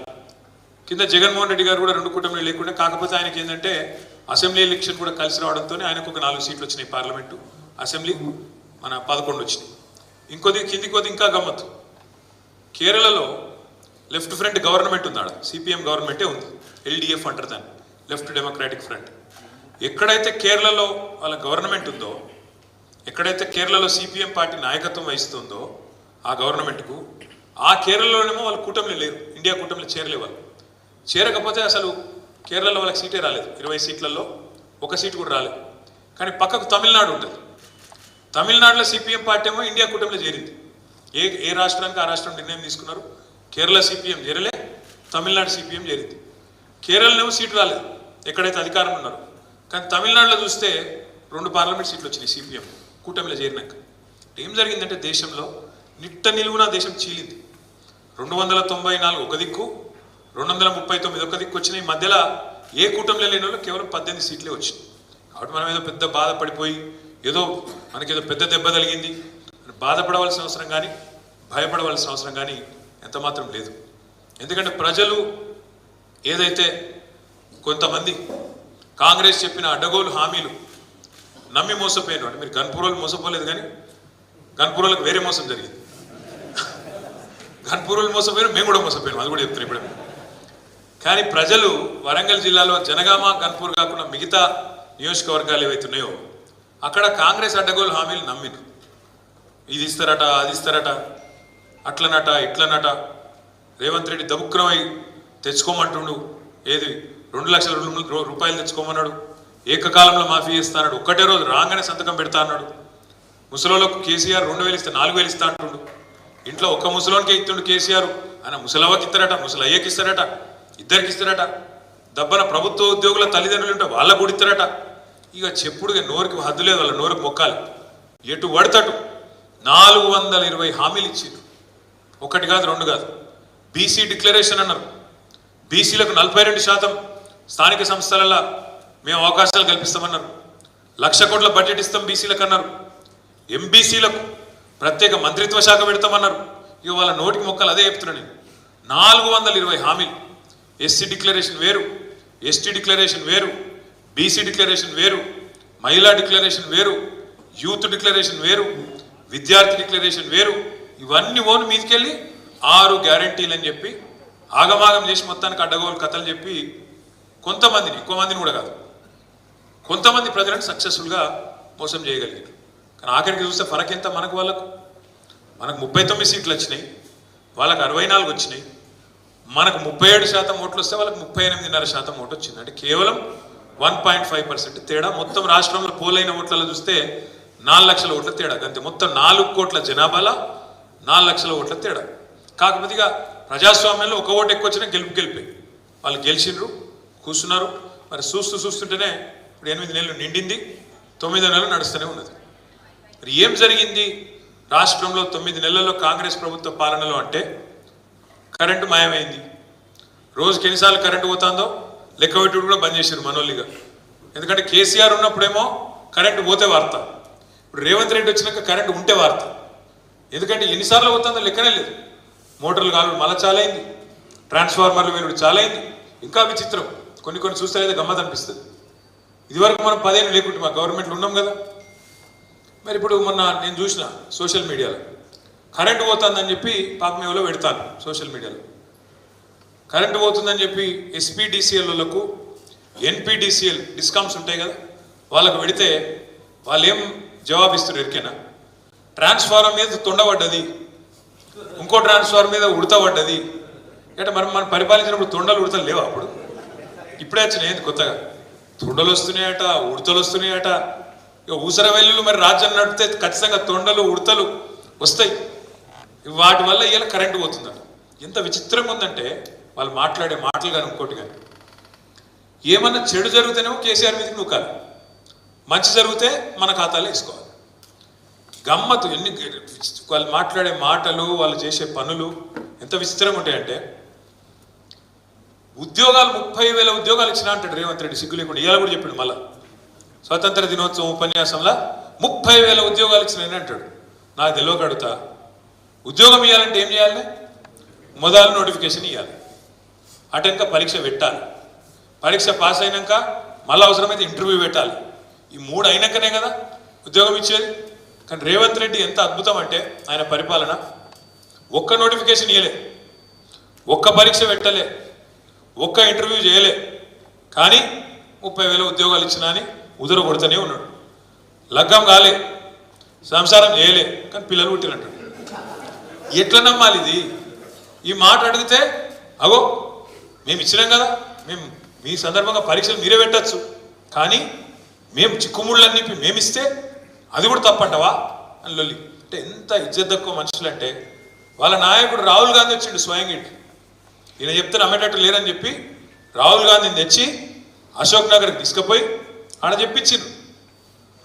కింద జగన్మోహన్ రెడ్డి గారు కూడా 2 కూటమిలు లేకుండే. కాకపోతే ఆయనకి ఏంటంటే అసెంబ్లీ ఎలక్షన్ కూడా కలిసి రావడంతో ఆయనకు ఒక 4 సీట్లు వచ్చినాయి పార్లమెంటు, అసెంబ్లీ మన 11 వచ్చినాయి. ఇంకొద్ది కింది కొద్ది ఇంకా గమ్మత్తు, కేరళలో లెఫ్ట్ ఫ్రంట్ గవర్నమెంట్ ఉంది, ఆడ సిపిఎం గవర్నమెంటే ఉంది, ఎల్డిఎఫ్ అంటారు దాన్ని, లెఫ్ట్ డెమోక్రాటిక్ ఫ్రంట్. ఎక్కడైతే కేరళలో వాళ్ళ గవర్నమెంట్ ఉందో, ఎక్కడైతే కేరళలో సిపిఎం పార్టీ నాయకత్వం వహిస్తుందో ఆ గవర్నమెంట్కు, ఆ కేరళలోనేమో వాళ్ళు కూటమిలో లేరు, ఇండియా కూటమిలో చేరలే వాళ్ళు. చేరకపోతే అసలు కేరళలో వాళ్ళకి సీటే రాలేదు, 20 సీట్లలో 1 సీటు కూడా రాలేదు. కానీ పక్కకు తమిళనాడు ఉంటుంది, తమిళనాడులో సిపిఎం పార్టీ ఏమో ఇండియా కూటమిలో చేరింది. ఏ రాష్ట్రానికి ఆ రాష్ట్రం నిర్ణయం తీసుకున్నారు, కేరళ సిపిఎం చేరలే, తమిళనాడు సిపిఎం చేరింది. కేరళనేమో సీటు రాలేదు ఎక్కడైతే అధికారం ఉన్నారు, కానీ తమిళనాడులో చూస్తే 2 పార్లమెంట్ సీట్లు వచ్చినాయి సిపిఎం కూటమిలో చేరినాక. ఏం జరిగిందంటే దేశంలో నిట్ట నిలువున దేశం చీలింది. 294 ఒక దిక్కు, 239 ఒక దిక్కు వచ్చినాయి. మధ్యలో ఏ కూటమిలో లేని వాళ్ళు కేవలం 18 సీట్లే వచ్చినాయి. కాబట్టి మనం ఏదో పెద్ద బాధపడిపోయి ఏదో మనకేదో పెద్ద దెబ్బ తగిలింది అని బాధపడవలసిన అవసరం కానీ భయపడవలసిన అవసరం కానీ ఎంత మాత్రం లేదు. ఎందుకంటే ప్రజలు ఏదైతే కొంతమంది కాంగ్రెస్ చెప్పిన అడ్డగోలు హామీలు నమ్మి మోసపోయారు. అంటే మీరు గన్పూర్లో మోసపోలేదు, కానీ గన్పూర్లకు వేరే మోసం జరిగింది. గన్పూర్లో మోసపోయారు, మేము కూడా మోసపోయాం, అది కూడా చెప్తారు ఇప్పుడు. కానీ ప్రజలు వరంగల్ జిల్లాలో జనగామ, గన్పూర్ కాకుండా మిగతా నియోజకవర్గాలు ఏవైతున్నాయో అక్కడ కాంగ్రెస్ అడ్డగోలు హామీలు నమ్మిరు. ఇది ఇస్తారట, అది ఇస్తారట, అట్లనట, ఇట్లనట. రేవంత్ రెడ్డి దముక్రమై తెచ్చుకోమంటుండు, ఏది 2 లక్షల రూపాయలు తెచ్చుకోమన్నాడు, ఏకకాలంలో మాఫీ చేస్తాడు, ఒక్కటే రోజు రాగానే సంతకం పెడతా అన్నాడు. ముసలోళ్ళకు కేసీఆర్ 2000 ఇస్తే 4000 ఇస్తా అంటుండు. ఇంట్లో ఒక్క ముసలోనికే ఇస్తుండు కేసీఆర్, ఆయన ముసలవ్వకి ఇస్తారట, ముసలయ్యకి ఇస్తారట, ఇద్దరికి ఇస్తారట. దబ్బన ప్రభుత్వ ఉద్యోగుల తల్లిదండ్రులు ఉంటే వాళ్ళకు కూడా ఇస్తారట. ఇక చెప్పుడుగా నోరుకి హద్దు లేదు, వాళ్ళ నోరుకి మొక్కాలి. ఎటు పడతటు 420 హామీలు ఇచ్చిండు, 1 కాదు 2 కాదు. బీసీ డిక్లరేషన్ అన్నారు, బీసీలకు 42% స్థానిక సంస్థలలో మేము అవకాశాలు కల్పిస్తామన్నారు. 1,00,000 కోట్ల బడ్జెట్ ఇస్తాం బీసీలకు అన్నారు. ఎంబీసీలకు ప్రత్యేక మంత్రిత్వ శాఖ పెడతామన్నారు. ఇక వాళ్ళ నోటికి మొక్కలు అదే చెప్తున్నాను నేను. 420 హామీలు. ఎస్సీ డిక్లరేషన్ వేరు, ఎస్టీ డిక్లరేషన్ వేరు, బీసీ డిక్లరేషన్ వేరు, మహిళా డిక్లరేషన్ వేరు, యూత్ డిక్లరేషన్ వేరు, విద్యార్థి డిక్లరేషన్ వేరు. ఇవన్నీ ఓను మీదకెళ్ళి 6 గ్యారంటీలు అని చెప్పి ఆగమాగం చేసి మొత్తానికి అడ్డగోలు కథలు చెప్పి కొంతమందిని, ఎక్కువ మందిని కూడా కాదు, కొంతమంది ప్రజలను సక్సెస్ఫుల్గా మోసం చేయగలిగారు. కానీ ఆఖరికి చూస్తే ఫరక్ ఎంత మనకు వాళ్ళకు. మనకు 39 సీట్లు వచ్చినాయి, వాళ్ళకు 64 వచ్చినాయి. మనకు 37% ఓట్లు వస్తే వాళ్ళకి 38.5% ఓటు వచ్చింది. అంటే కేవలం 1.5% తేడా. మొత్తం రాష్ట్రంలో పోలైన ఓట్లలో చూస్తే 4 లక్షల ఓట్ల తేడా. అంతే, మొత్తం 4 కోట్ల జనాభాలో 4 లక్షల ఓట్ల తేడా. కాకపోతే ఇక ప్రజాస్వామ్యంలో 1 ఓటు ఎక్కువ వచ్చినా గెలిపే. వాళ్ళు గెలిచిండ్రు, కూర్చున్నారు. మరి చూస్తుంటేనే ఇప్పుడు 8 నెలలు నిండింది, 9వ నెలలు నడుస్తూనే ఉన్నది. మరి ఏం జరిగింది రాష్ట్రంలో 9 నెలల్లో కాంగ్రెస్ ప్రభుత్వ పాలనలో అంటే? కరెంటు మాయమైంది. రోజుకి ఎన్నిసార్లు కరెంటు పోతుందో లెక్క పెట్టుడు కూడా బంద్ చేశారు మనోళ్ళిగా. ఎందుకంటే కేసీఆర్ ఉన్నప్పుడేమో కరెంటు పోతే వార్త, ఇప్పుడు రేవంత్ రెడ్డి వచ్చినాక కరెంటు ఉంటే వార్త. ఎందుకంటే ఎన్నిసార్లు పోతుందో లెక్కనే లేదు. మోటార్లు కాలు మళ్ళీ చాలా అయింది, ట్రాన్స్ఫార్మర్లు వేరుడు చాలా అయింది. ఇంకా విచిత్రం, కొన్ని చూస్తే అయితే గమ్మత్ అనిపిస్తుంది. ఇదివరకు మనం 10 ఏళ్ళు లేకుంటే మా గవర్నమెంట్లో ఉన్నాం కదా. మరి ఇప్పుడు మొన్న నేను చూసిన సోషల్ మీడియాలో కరెంటు పోతుందని చెప్పి పాపమేవలో పెడతాను సోషల్ మీడియాలో. కరెంటు పోతుందని చెప్పి ఎస్పీడీసీఎల్లకు ఎన్పీడీసీఎల్ డిస్కౌంట్స్ ఉంటాయి కదా, వాళ్ళకు పెడితే వాళ్ళు ఏం జవాబు ఇస్తారు ఎరికేనా? ట్రాన్స్ఫార్మర్ మీద తొండబడ్డది, ఇంకో ట్రాన్స్ఫార్మర్ మీద ఉడతబడ్డది. అంటే మనం పరిపాలించినప్పుడు తొండలు ఉడతలు లేవా? అప్పుడు ఇప్పుడే వచ్చినాయి కొత్తగా తొండలు వస్తున్నాయట, ఉడతలు వస్తున్నాయట. ఇక ఊసర వెల్లులు మరి రాజ్యం నడిపితే ఖచ్చితంగా తొండలు ఉడతలు వస్తాయి. వాటి వల్ల ఇలా కరెంటు పోతుందట. ఎంత విచిత్రంగా ఉందంటే వాళ్ళు మాట్లాడే మాటలు కానీ ఇంకోటి కానీ. ఏమన్నా చెడు జరిగితేనేమో కేసీఆర్ మీదకి నూకాలి, మంచి జరిగితే మన ఖాతాలో వేసుకోవాలి. గమ్మత్తు ఎన్ని వాళ్ళు మాట్లాడే మాటలు, వాళ్ళు చేసే పనులు ఎంత విచిత్రంగా ఉంటాయంటే, ఉద్యోగాలు 30,000 ఉద్యోగాలు ఇచ్చినా అంటాడు రేవంత్ రెడ్డి సిగ్గు లేకుండా. ఇవాళ కూడా చెప్పాడు, మళ్ళా స్వాతంత్ర దినోత్సవం ఉపన్యాసంలో 30,000 ఉద్యోగాలు ఇచ్చినాయని అంటాడు. నాకు తెలియక అడుగుతా, ఉద్యోగం ఇవ్వాలంటే ఏం చేయాలి? మొదలు నోటిఫికేషన్ ఇవ్వాలి, అటెంక పరీక్ష పెట్టాలి, పరీక్ష పాస్ అయినాక మళ్ళీ అవసరమైతే ఇంటర్వ్యూ పెట్టాలి. ఈ 3 అయినాకనే కదా ఉద్యోగం ఇచ్చేది. కానీ రేవంత్ రెడ్డి ఎంత అద్భుతం అంటే ఆయన పరిపాలన, ఒక్క నోటిఫికేషన్ ఇవ్వలే, ఒక్క పరీక్ష పెట్టలే, ఒక్క ఇంటర్వ్యూ చేయలే, కానీ 30,000 ఉద్యోగాలు ఇచ్చినా అని ఉదర కొడుతూనే ఉన్నాడు. లగ్గం కాలే, సంసారం చేయలే, కానీ పిల్లలు పుట్టినట్టు. ఎట్లా నమ్మాలి ఇది? ఈ మాట అడిగితే అగో మేము ఇచ్చినాం కదా, మేము మీ సందర్భంగా పరీక్షలు మీరే పెట్టచ్చు, కానీ మేము చిక్కుముళ్ళన్నీ మేమిస్తే అది కూడా తప్పంటవా అని లొల్లి. అంటే ఎంత ఇజ్జత్ తక్కువ మనుషులు అంటే, వాళ్ళ నాయకుడు రాహుల్ గాంధీ వచ్చిండు స్వయంగా ఇంటి. ఈయన చెప్తే నమ్మేటట్టు లేరని చెప్పి రాహుల్ గాంధీని తెచ్చి అశోక్ నగర్కి తీసుకుపోయి ఆడ చెప్పించిండ్రు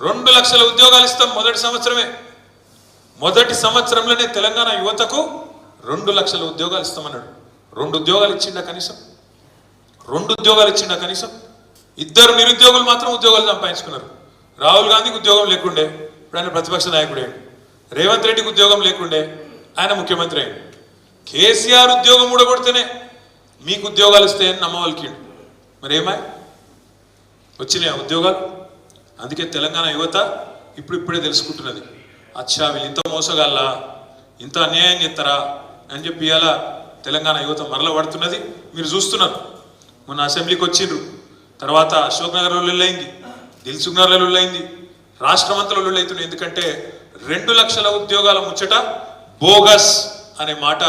2 లక్షల ఉద్యోగాలు ఇస్తాం మొదటి సంవత్సరంలోనే తెలంగాణ యువతకు 2 లక్షల ఉద్యోగాలు ఇస్తామన్నాడు. 2 ఉద్యోగాలు ఇచ్చిండా కనీసం? 2 ఉద్యోగాలు ఇచ్చిండా కనీసం? 2 నిరుద్యోగులు మాత్రం ఉద్యోగాలు సంపాదించుకున్నారు. రాహుల్ గాంధీకి ఉద్యోగం లేకుండే, ఇప్పుడు ఆయన ప్రతిపక్ష నాయకుడే. రేవంత్ రెడ్డికి ఉద్యోగం లేకుండే, ఆయన ముఖ్యమంత్రి అయ్యాడు. కేసీఆర్ ఉద్యోగం ఊడగొడితేనే మీకు ఉద్యోగాలు ఇస్తాయని నమ్మవలికిండు. మరి ఏమాయ్ వచ్చినాయి ఉద్యోగాలు? అందుకే తెలంగాణ యువత ఇప్పుడిప్పుడే తెలుసుకుంటున్నది, అచ్చా వీళ్ళు ఇంత మోసగాళ్ళ, ఇంత అన్యాయం చేస్తారా అని చెప్పి ఇలా తెలంగాణ యువత మరల పడుతున్నది. మీరు చూస్తున్నారు, మొన్న అసెంబ్లీకి వచ్చిండ్రు, తర్వాత అశోక్ నగర్లో లొల్లైంది, దిల్సుఖ్ నగర్లో లొల్లైంది, రాష్ట్రమంతలో లొల్లైతున్నాయి. ఎందుకంటే 2 లక్షల ఉద్యోగాల ముచ్చట బోగస్ అనే మాట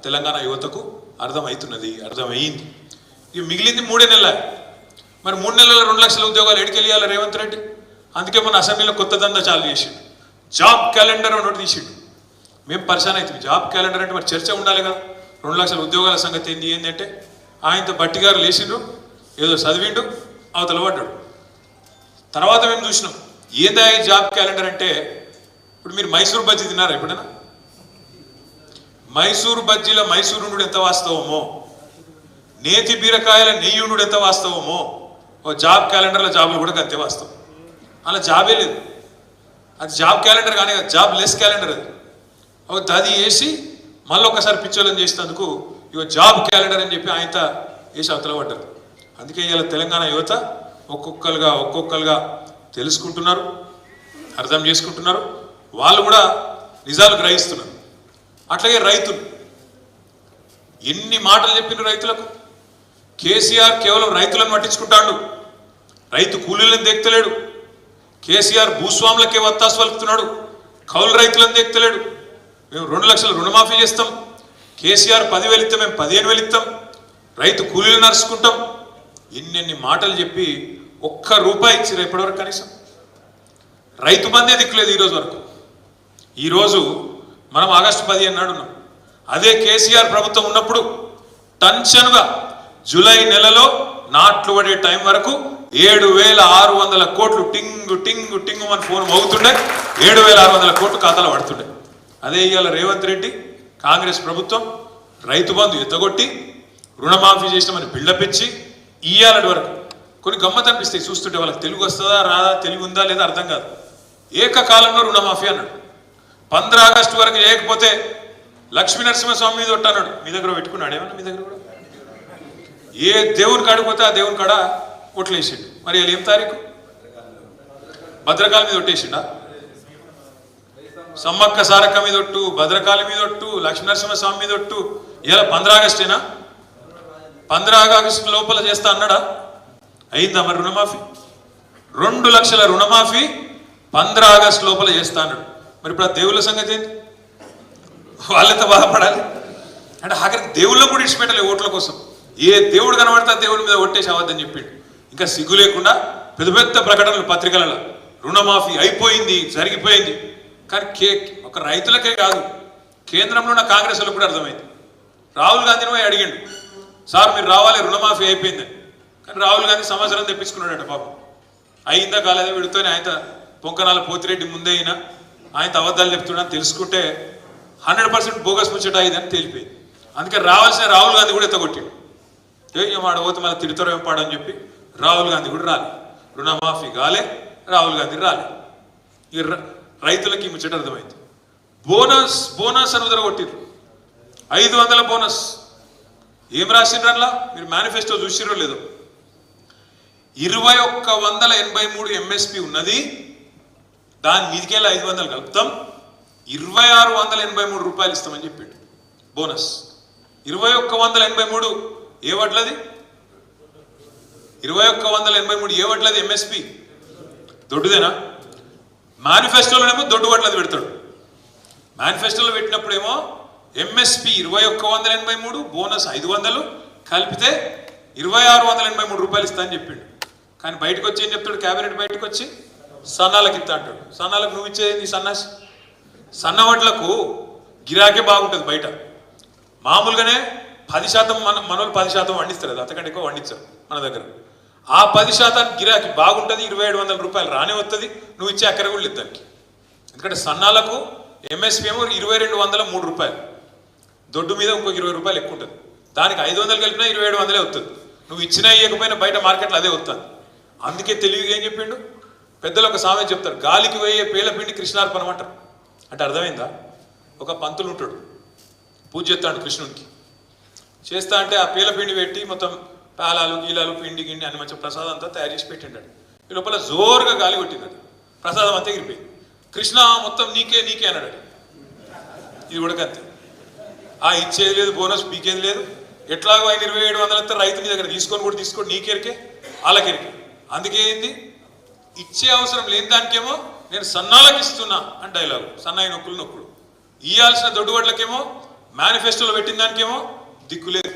తెలంగాణ యువతకు అర్థమవుతున్నది, అర్థమయ్యింది. ఇక మిగిలింది 3 నెలలు. మరి 3 నెలల 2 లక్షల ఉద్యోగాలు ఎడికెళ్ళాలి రేవంత్ రెడ్డి? అందుకే మన అసెంబ్లీలో కొత్త దందా చాలు చేసిండు, జాబ్ క్యాలెండర్ ఒకటి తీసిండు. మేము పరిశాన్ అవుతుంది. జాబ్ క్యాలెండర్ అంటే మరి చర్చ ఉండాలి కదా. 2 లక్షల ఉద్యోగాల సంగతి ఏంది అంటే ఆయనతో బట్టి గారు లేచిండ్రు, ఏదో చదివిండు, అవతల పడ్డాడు. తర్వాత మేము చూసినాం ఏందా ఈ జాబ్ క్యాలెండర్ అంటే. ఇప్పుడు మీరు మైసూర్ బజ్జీ తిన్నారా ఎప్పుడైనా? మైసూరు బజ్జీల మైసూరునుడు ఎంత వాస్తవమో, నేతి బీరకాయల నెయ్యునుడు ఎంత వాస్తవమో, ఓ జాబ్ క్యాలెండర్లో జాబులు కూడా అంతే వాస్తవం. అలా జాబే లేదు, అది జాబ్ క్యాలెండర్ కానీ జాబ్ లెస్ క్యాలెండర్. అది వేసి మళ్ళీ ఒకసారి పిచ్చోళ్ళని చేసినందుకు ఇక జాబ్ క్యాలెండర్ అని చెప్పి ఆయనతో వేసి అవతల పడ్డారు. అందుకే ఇవాళ తెలంగాణ యువత ఒక్కొక్కరుగా తెలుసుకుంటున్నారు, అర్థం చేసుకుంటున్నారు, వాళ్ళు కూడా నిజాలు గ్రహిస్తున్నారు. అట్లాగే రైతులు ఎన్ని మాటలు చెప్పిన రైతులకు. కేసీఆర్ కేవలం రైతులను పట్టించుకుంటాడు, రైతు కూలీలను దేక్తలేడు. కేసీఆర్ భూస్వాములకే వత్తాసు పలుకుతున్నాడు, కౌలు రైతులను దేక్తలేడు. మేము 2 లక్షల రుణమాఫీ చేస్తాం, కేసీఆర్ 10,000 ఇస్తాం, మేము 15,000 ఇస్తాం, రైతు కూలీలు నడుచుకుంటాం. ఎన్ని మాటలు చెప్పి ₹1 ఇచ్చిరు ఎప్పటివరకు కనీసం? రైతు బందే దిక్కులేదు ఈరోజు వరకు. ఈరోజు మనం ఆగస్టు 15 నాడు ఉన్నాం. అదే కేసీఆర్ ప్రభుత్వం ఉన్నప్పుడు టెన్షన్గా జూలై నెలలో నాట్లు పడే టైం వరకు 7,600 కోట్లు టింగు టింగు టింగు అని ఫోన్ మోగుతుండే, 7,600 కోట్లు ఖాతాలో పడుతుండే. అదే ఇవాళ రేవంత్ రెడ్డి కాంగ్రెస్ ప్రభుత్వం రైతు బంధు ఎత్తగొట్టి రుణమాఫీ చేసినామని బిల్డప్ ఇచ్చి ఇయ్యాలటి వరకు కొన్ని గమ్మత్ అనిపిస్తాయి చూస్తుంటే. వాళ్ళకి తెలుగు వస్తుందా రాదా, తెలుగు ఉందా లేదా అర్థం కాదు. ఏకకాలంలో రుణమాఫీ అన్నాడు. 15 ఆగస్టు వరకు చేయకపోతే లక్ష్మీ నరసింహస్వామి మీద ఒట్టన్నాడు. మీ దగ్గర పెట్టుకున్నాడు ఏమన్నా? మీ దగ్గర కూడా ఏ దేవుని కాడిపోతే ఆ దేవుని కాడ ఒట్లేసిండు. మరి వాళ్ళు ఏం తారీఖు? భద్రకాళి మీద ఒట్టేసిండా? సమ్మక్క సారక్క మీద ఒట్టు, భద్రకాళి మీద ఒట్టు, లక్ష్మీ నరసింహస్వామి మీద ఒట్టు. ఇలా 15 ఆగస్టేనా? 15 ఆగస్టు లోపల చేస్తా అన్నాడా? అయిందా మరి రుణమాఫీ? 2 లక్షల రుణమాఫీ 15 ఆగస్టు లోపల చేస్తా అన్నాడు. మరి ఇప్పుడు ఆ దేవుళ్ళ సంగతి ఏంటి? వాళ్ళెంత బాధపడాలి అంటే ఆఖరికి దేవుళ్ళకు కూడా ఇచ్చిపెట్టలే ఓట్ల కోసం. ఏ దేవుడు కనబడితే ఆ దేవుడి మీద ఒట్టేసి అవద్దని చెప్పిండు. ఇంకా సిగ్గు లేకుండా పెద్ద పెద్ద ప్రకటనలు పత్రికలలో రుణమాఫీ అయిపోయింది, జరిగిపోయింది. కానీ ఒక రైతులకే కాదు, కేంద్రంలో ఉన్న కాంగ్రెస్ వాళ్ళకు కూడా అర్థమైంది. రాహుల్ గాంధీని పోయి అడిగిండు, సార్ మీరు రావాలి రుణమాఫీ అయిపోయిందని. కానీ రాహుల్ గాంధీ సంవత్సరం తెప్పించుకున్నాడట పాపం. అయిందా కాలేదా విడితోనే ఆయన పొంకనాల పోతిరెడ్డి ముందే అయినా ఆయన అబద్ధాలు చెప్తున్నాడని తెలుసుకుంటే 100% బోగస్ ముచ్చట అయిందని తేలిపోయింది. అందుకే రావాల్సిన రాహుల్ గాంధీ కూడా ఎత్తగొట్టిండు. మాట పోతే మళ్ళీ తిడతారో ఏం పాడని చెప్పి రాహుల్ గాంధీ కూడా రాలే, రుణమాఫీ కాలే, రాహుల్ గాంధీ రాలే. ఈ రైతులకి ముచ్చట అర్థమైంది. బోనస్ అని ఉదరగొట్టిర్రు, 500 బోనస్. ఏం రాసిండ్రు అట్లా? మీరు మేనిఫెస్టో చూసిరో లేదో? 2183 ఎంఎస్పి ఉన్నది, దాని మీదికెళ్ళి 500 కలుపుతాం, 2683 రూపాయలు ఇస్తామని చెప్పిండు బోనస్. 2183 ఏ వడ్లది? 2183 ఏ వడ్లది ఎంఎస్పి? దొడ్డుదేనా? మేనిఫెస్టోలోనేమో దొడ్డు వడ్లది పెడతాడు. మేనిఫెస్టోలో పెట్టినప్పుడేమో ఎంఎస్పి 2183, బోనస్ 500 కలిపితే 2683 రూపాయలు ఇస్తా అని చెప్పిండు. కానీ బయటకు వచ్చి ఏం చెప్తాడు? క్యాబినెట్ బయటకు వచ్చి సన్నాలకు ఇస్తా అంటాడు. సన్నాలకు నువ్వు ఇచ్చేది సన్నాసి. సన్న వడ్లకు గిరాకే బాగుంటుంది బయట. మామూలుగానే 10% మనోళ్ళు 10% వండిస్తారు కదా, అంతకంటే ఎక్కువ వండించారు మన దగ్గర. ఆ 10% గిరాకీ బాగుంటుంది, 2700 రూపాయలు రానే వస్తుంది, నువ్వు ఇచ్చే అక్కర కూడా లేదు దానికి. ఎందుకంటే సన్నాలకు ఎంఎస్పి ఏమో 2203 రూపాయలు, దొడ్డు మీద ఇంకో 20 రూపాయలు ఎక్కువ ఉంటుంది. దానికి 500 కలిపినా 2700 వస్తుంది. నువ్వు ఇచ్చినా ఇవ్వకపోయినా బయట మార్కెట్లో అదే వస్తుంది. అందుకే తెలివిగా ఏం చెప్పిండు పెద్దలు? ఒక సామెత చెప్తారు, గాలికి వేయే పేలపిండి కృష్ణార్పణం అంటారు. అంటే అర్థమైందా? ఒక పంతులు ఉంటాడు, పూజ చేస్తాడు కృష్ణునికి. చేస్తా అంటే ఆ పేలపిండి పెట్టి మొత్తం పేలాలు గీలాలు పిండి గిండి అని మంచి ప్రసాదం అంతా తయారు చేసి పెట్టిండాడు. ఈ లోపల జోరుగా గాలి కొట్టింది, ప్రసాదం అంతా ఎగిరిపోయింది. కృష్ణ మొత్తం నీకే నీకే అన్నాడు. ఇది ఉడకంతే, ఆ ఇచ్చేది లేదు, బోనస్ పీకేది లేదు. ఎట్లాగో 2700 అంతా రైతు నీ దగ్గర తీసుకోండి నీకెరికే వాళ్ళకెరికే. అందుకే ఏంది, ఇచ్చే అవసరం లేని దానికేమో నేను సన్నాలకు ఇస్తున్నా అని డైలాగు, సన్నాయి నొక్కుడు. ఇయ్యాల్సిన దొడ్డు వడ్లకేమో మేనిఫెస్టోలో పెట్టిన దానికేమో దిక్కులేదు.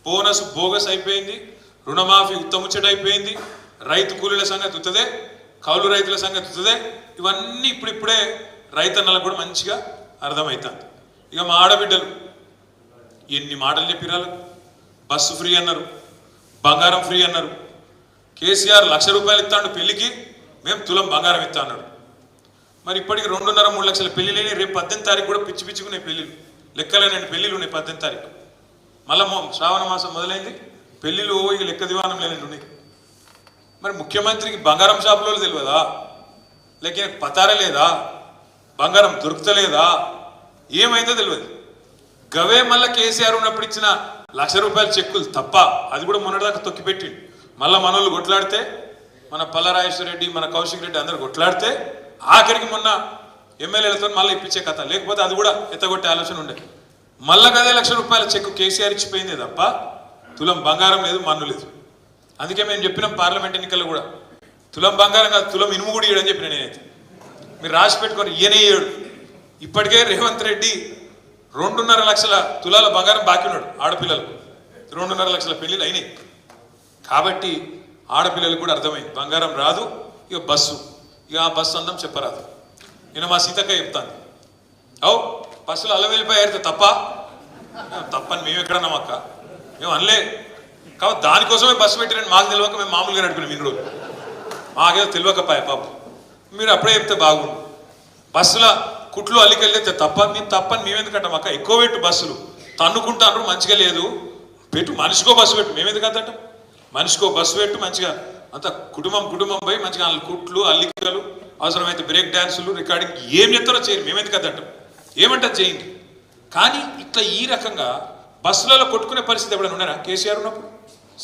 బోనస్ బోగస్ అయిపోయింది, రుణమాఫీ ఉత్తముచ్చట అయిపోయింది, రైతు కూలీల సంగతి ఉత్తదే, కౌలు రైతుల సంగతి ఉత్తదే. ఇవన్నీ ఇప్పుడిప్పుడే రైతన్నలకు కూడా మంచిగా అర్థమవుతుంది. ఇక మా ఆడబిడ్డలు ఎన్ని మాటలు చెప్పిరాలు. బస్సు ఫ్రీ అన్నారు, బంగారం ఫ్రీ అన్నారు. కేసీఆర్ 1,00,000 రూపాయలు ఇస్తాడు పెళ్లికి, మేము తులం బంగారం ఇస్తా అన్నాడు. మరి ఇప్పటికి 2.5-3 లక్షల పెళ్లిలేని, రేపు 18 తారీఖు కూడా పిచ్చిపిచ్చుకునే పెళ్లిళ్ళు, లెక్కలేనండి పెళ్లిళ్ళు ఉన్నాయి 18 తారీఖు. మళ్ళా శ్రావణ మాసం మొదలైంది, పెళ్లిళ్ళు ఇక లెక్క దివానం లేని ఉన్నాయి. మరి ముఖ్యమంత్రికి బంగారం షాపులో తెలియదా? లేక పతారే లేదా? బంగారం దొరుకుతలేదా? ఏమైందో తెలియదు. గవే మళ్ళీ కేసీఆర్ ఉన్నప్పుడు ఇచ్చిన 1,00,000 రూపాయల చెక్కులు తప్ప, అది కూడా మొన్నటిదాకా తొక్కిపెట్టిండు. మళ్ళీ మనోళ్ళు కొట్లాడితే, మన పల్లరాజేశ్వర రెడ్డి, మన కౌశిక్ రెడ్డి అందరు కొట్లాడితే ఆఖరికి మొన్న ఎమ్మెల్యేలతో మళ్ళీ ఇప్పించే కథ. లేకపోతే అది కూడా ఎత్తగొట్టే ఆలోచన ఉండే. మళ్ళా గదే 1,00,000 రూపాయల చెక్కు కేసీఆర్ ఇచ్చిపోయిందే తప్ప తులం బంగారం లేదు, మన్ను లేదు. అందుకే మేము చెప్పినాం పార్లమెంట్ ఎన్నికల్లో కూడా, తులం బంగారం కాదు తులం ఇనుము కూడా ఇయ్యడని చెప్పిన నేనైతే. మీరు రాసి పెట్టుకొని ఈయనే ఇయ్యడు. ఇప్పటికే రేవంత్ రెడ్డి 2.5 లక్షల తులాల బంగారం బాకీ ఉన్నాడు ఆడపిల్లలకు. 2.5 లక్షల పెళ్లిళ్ళు అయినాయి. కాబట్టి ఆడపిల్లలకు కూడా అర్థమైంది, బంగారం రాదు, ఇక బస్సు, ఇక ఆ బస్సు అందం చెప్పరాదు. నేను మా సీతక్క చెప్తాను, అవు బస్సులో అల్లం వెళ్ళిపోయారు తప్పని మేము ఎక్కడన్నాం అక్క, మేము అనలే. కాబట్టి దానికోసమే బస్సు పెట్టిరండి, మాకు తెలియక మేము మామూలుగా నడిపినాం ఇన్ని రోజులు. మాకేదో తెలియకపోయా పాపం. మీరు అప్పుడే చెప్తే బాగుండు. బస్సుల కుట్లు అల్లికెళ్ళితే తప్పని మేమెందుకంటాం అక్క? ఎక్కువ పెట్టు బస్సులు, తన్నుకుంటాను మంచిగా లేదు, పెట్టు మనిషికో బస్సు పెట్టు. మేమెందుకు అంటాం? మనిషికో బస్సు పెట్టు, మంచిగా అంత కుటుంబం పోయి మంచిగా కుట్లు అల్లికలు, అవసరమైతే బ్రేక్ డ్యాన్సులు, రికార్డింగ్ ఏం చెప్తారో చేయరు. మేమెందుకు అంటాం? ఏమంటారు చేయండి. కానీ ఇట్లా ఈ రకంగా బస్సులలో కొట్టుకునే పరిస్థితి ఎప్పుడైనా ఉన్నారా? కేసీఆర్ ఉన్నప్పుడు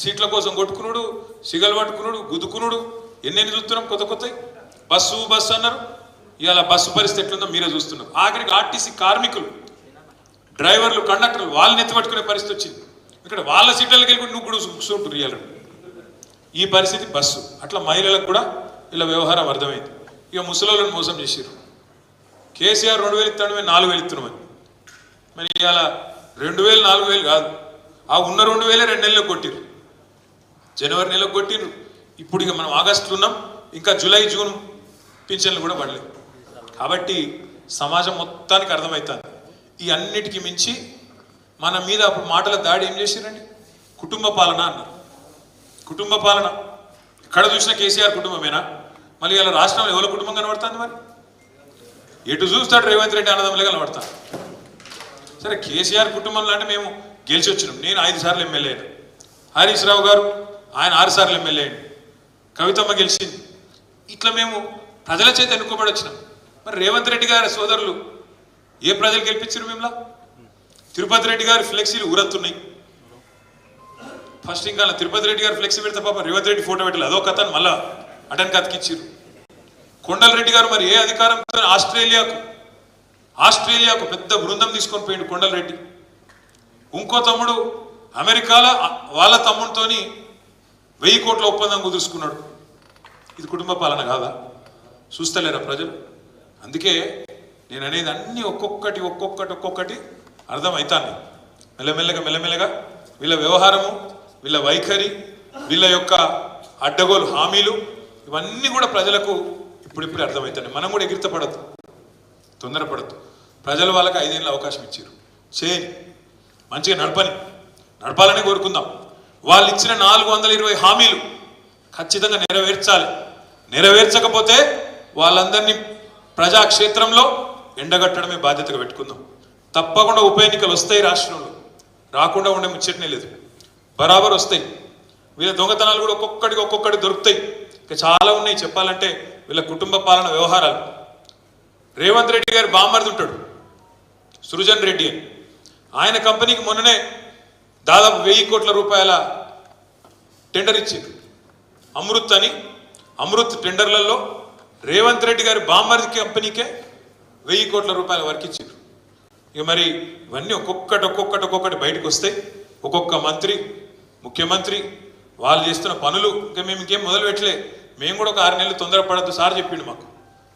సీట్ల కోసం కొట్టుకున్నాడు, సిగలు పట్టుకున్నాడు, గుద్దుకున్నాడు, ఎన్నెన్ని చూస్తున్నాం కొత్త బస్సు అన్నారు. ఇవాళ బస్సు పరిస్థితి ఎట్లుందో మీరే చూస్తున్నారు. ఆఖరికి ఆర్టీసీ కార్మికులు, డ్రైవర్లు, కండక్టర్లు వాళ్ళని ఎత్తిపట్టుకునే పరిస్థితి వచ్చింది. ఇక్కడ వాళ్ళ సీట్లకి వెళ్ళి నువ్వు కూడా కూర్చుంటారు. ఇవాళ ఈ పరిస్థితి బస్సు. అట్లా మహిళలకు కూడా ఇలా వ్యవహారం అర్థమైంది. ఇక ముసలోళ్ళని మోసం చేసారు. కేసీఆర్ 2,000 ఇస్తాడు, మేము 4,000 ఇస్తున్నామని. మరి ఇవాళ 2,000 4,000 కాదు, ఆ ఉన్న 2,000 2 నెలలకు కొట్టిరు. జనవరి నెలకు కొట్టిరు. ఇప్పుడు ఇక మనం ఆగస్టులో ఉన్నాం, ఇంకా జూలై జూన్ పింఛన్లు కూడా పడలేదు. కాబట్టి సమాజం మొత్తానికి అర్థమవుతుంది. ఈ అన్నిటికీ మించి మన మీద అప్పుడు మాటల దాడి ఏం చేసిరండి? కుటుంబ పాలన అన్నారు. కుటుంబ పాలన ఎక్కడ చూసినా కేసీఆర్ కుటుంబమేనా? మళ్ళీ ఇలా రాష్ట్రంలో ఎవరి కుటుంబం కనబడుతుంది? మరి ఎటు చూస్తాడు రేవంత్ రెడ్డి అన్నదమ్ములే కనబడతాను. సరే కేసీఆర్ కుటుంబంలో అంటే మేము గెలిచి వచ్చినాం. నేను 5 సార్లు ఎమ్మెల్యే అయినా, హరీష్ రావు గారు ఆయన 6 సార్లు ఎమ్మెల్యే అయ్యాడు, కవితమ్మ గెలిచింది. ఇట్లా మేము ప్రజల చేత ఎన్నుకోబడి వచ్చినాం. మరి రేవంత్ రెడ్డి గారి సోదరులు ఏ ప్రజలు గెలిపించారు? మేములా తిరుపతి రెడ్డి గారి ఫ్లెక్సీలు ఊరత్తున్నాయి. ఫస్ట్ ఇంకా తిరుపతి రెడ్డి గారు ఫ్లెక్సీ పెడితే పాప రేవంత్ రెడ్డి ఫోటో పెట్టాలి, అదో కథ మళ్ళా అటెన్ కతికిచ్చిర్రు. కొండలరెడ్డి గారు మరి ఏ అధికారంతో ఆస్ట్రేలియాకు పెద్ద బృందం తీసుకొని పోయిండు కొండలరెడ్డి. ఇంకో తమ్ముడు అమెరికాలో వాళ్ళ తమ్ముడితోని 1000 కోట్ల ఒప్పందం కుదుర్చుకున్నాడు. ఇది కుటుంబ పాలన కాదా? చూస్తలేరా ప్రజలు? అందుకే నేను అనేది అన్ని ఒక్కొక్కటి అర్థమవుతాను. మెల్లమెల్లగా వీళ్ళ వ్యవహారము, వీళ్ళ వైఖరి, వీళ్ళ యొక్క అడ్డగోలు హామీలు ఇవన్నీ కూడా ప్రజలకు ఇప్పుడిప్పుడు అర్థమవుతాయి. మనం కూడా ఎగిరితపడద్దు, తొందరపడద్దు. ప్రజలు వాళ్ళకి 5 ఏళ్ళ అవకాశం ఇచ్చారు, చేయని మంచిగా నడపాలని కోరుకుందాం. వాళ్ళు ఇచ్చిన 420 హామీలు ఖచ్చితంగా నెరవేర్చాలి. నెరవేర్చకపోతే వాళ్ళందరినీ ప్రజాక్షేత్రంలో ఎండగట్టడమే బాధ్యతగా పెట్టుకుందాం. తప్పకుండా ఉప ఎన్నికలు వస్తాయి రాష్ట్రంలో, రాకుండా ఉండే ముచ్చటనే లేదు, బరాబర్ వస్తాయి. వీళ్ళ దొంగతనాలు కూడా ఒక్కొక్కటి దొరుకుతాయి. ఇంకా చాలా ఉన్నాయి చెప్పాలంటే వీళ్ళ కుటుంబ పాలన వ్యవహారాలు. రేవంత్ రెడ్డి గారు బామ్మర్ది ఉంటాడు సృజన్ రెడ్డి అని, ఆయన కంపెనీకి మొన్ననే దాదాపు 1000 కోట్ల రూపాయల టెండర్ ఇచ్చారు అమృత్ అని. అమృత్ టెండర్లలో రేవంత్ రెడ్డి గారి బామ్మర్ది కంపెనీకే 1000 కోట్ల రూపాయల వరకు ఇచ్చారు. ఇక మరి ఇవన్నీ ఒక్కొక్కటి బయటకు వస్తాయి. ఒక్కొక్క మంత్రి, ముఖ్యమంత్రి వాళ్ళు చేస్తున్న పనులు ఇంకా మేము ఇంకేం మొదలు పెట్టలే. మేము కూడా ఒక 6 నెలలు తొందరపడద్దు సార్ చెప్పిండు మాకు,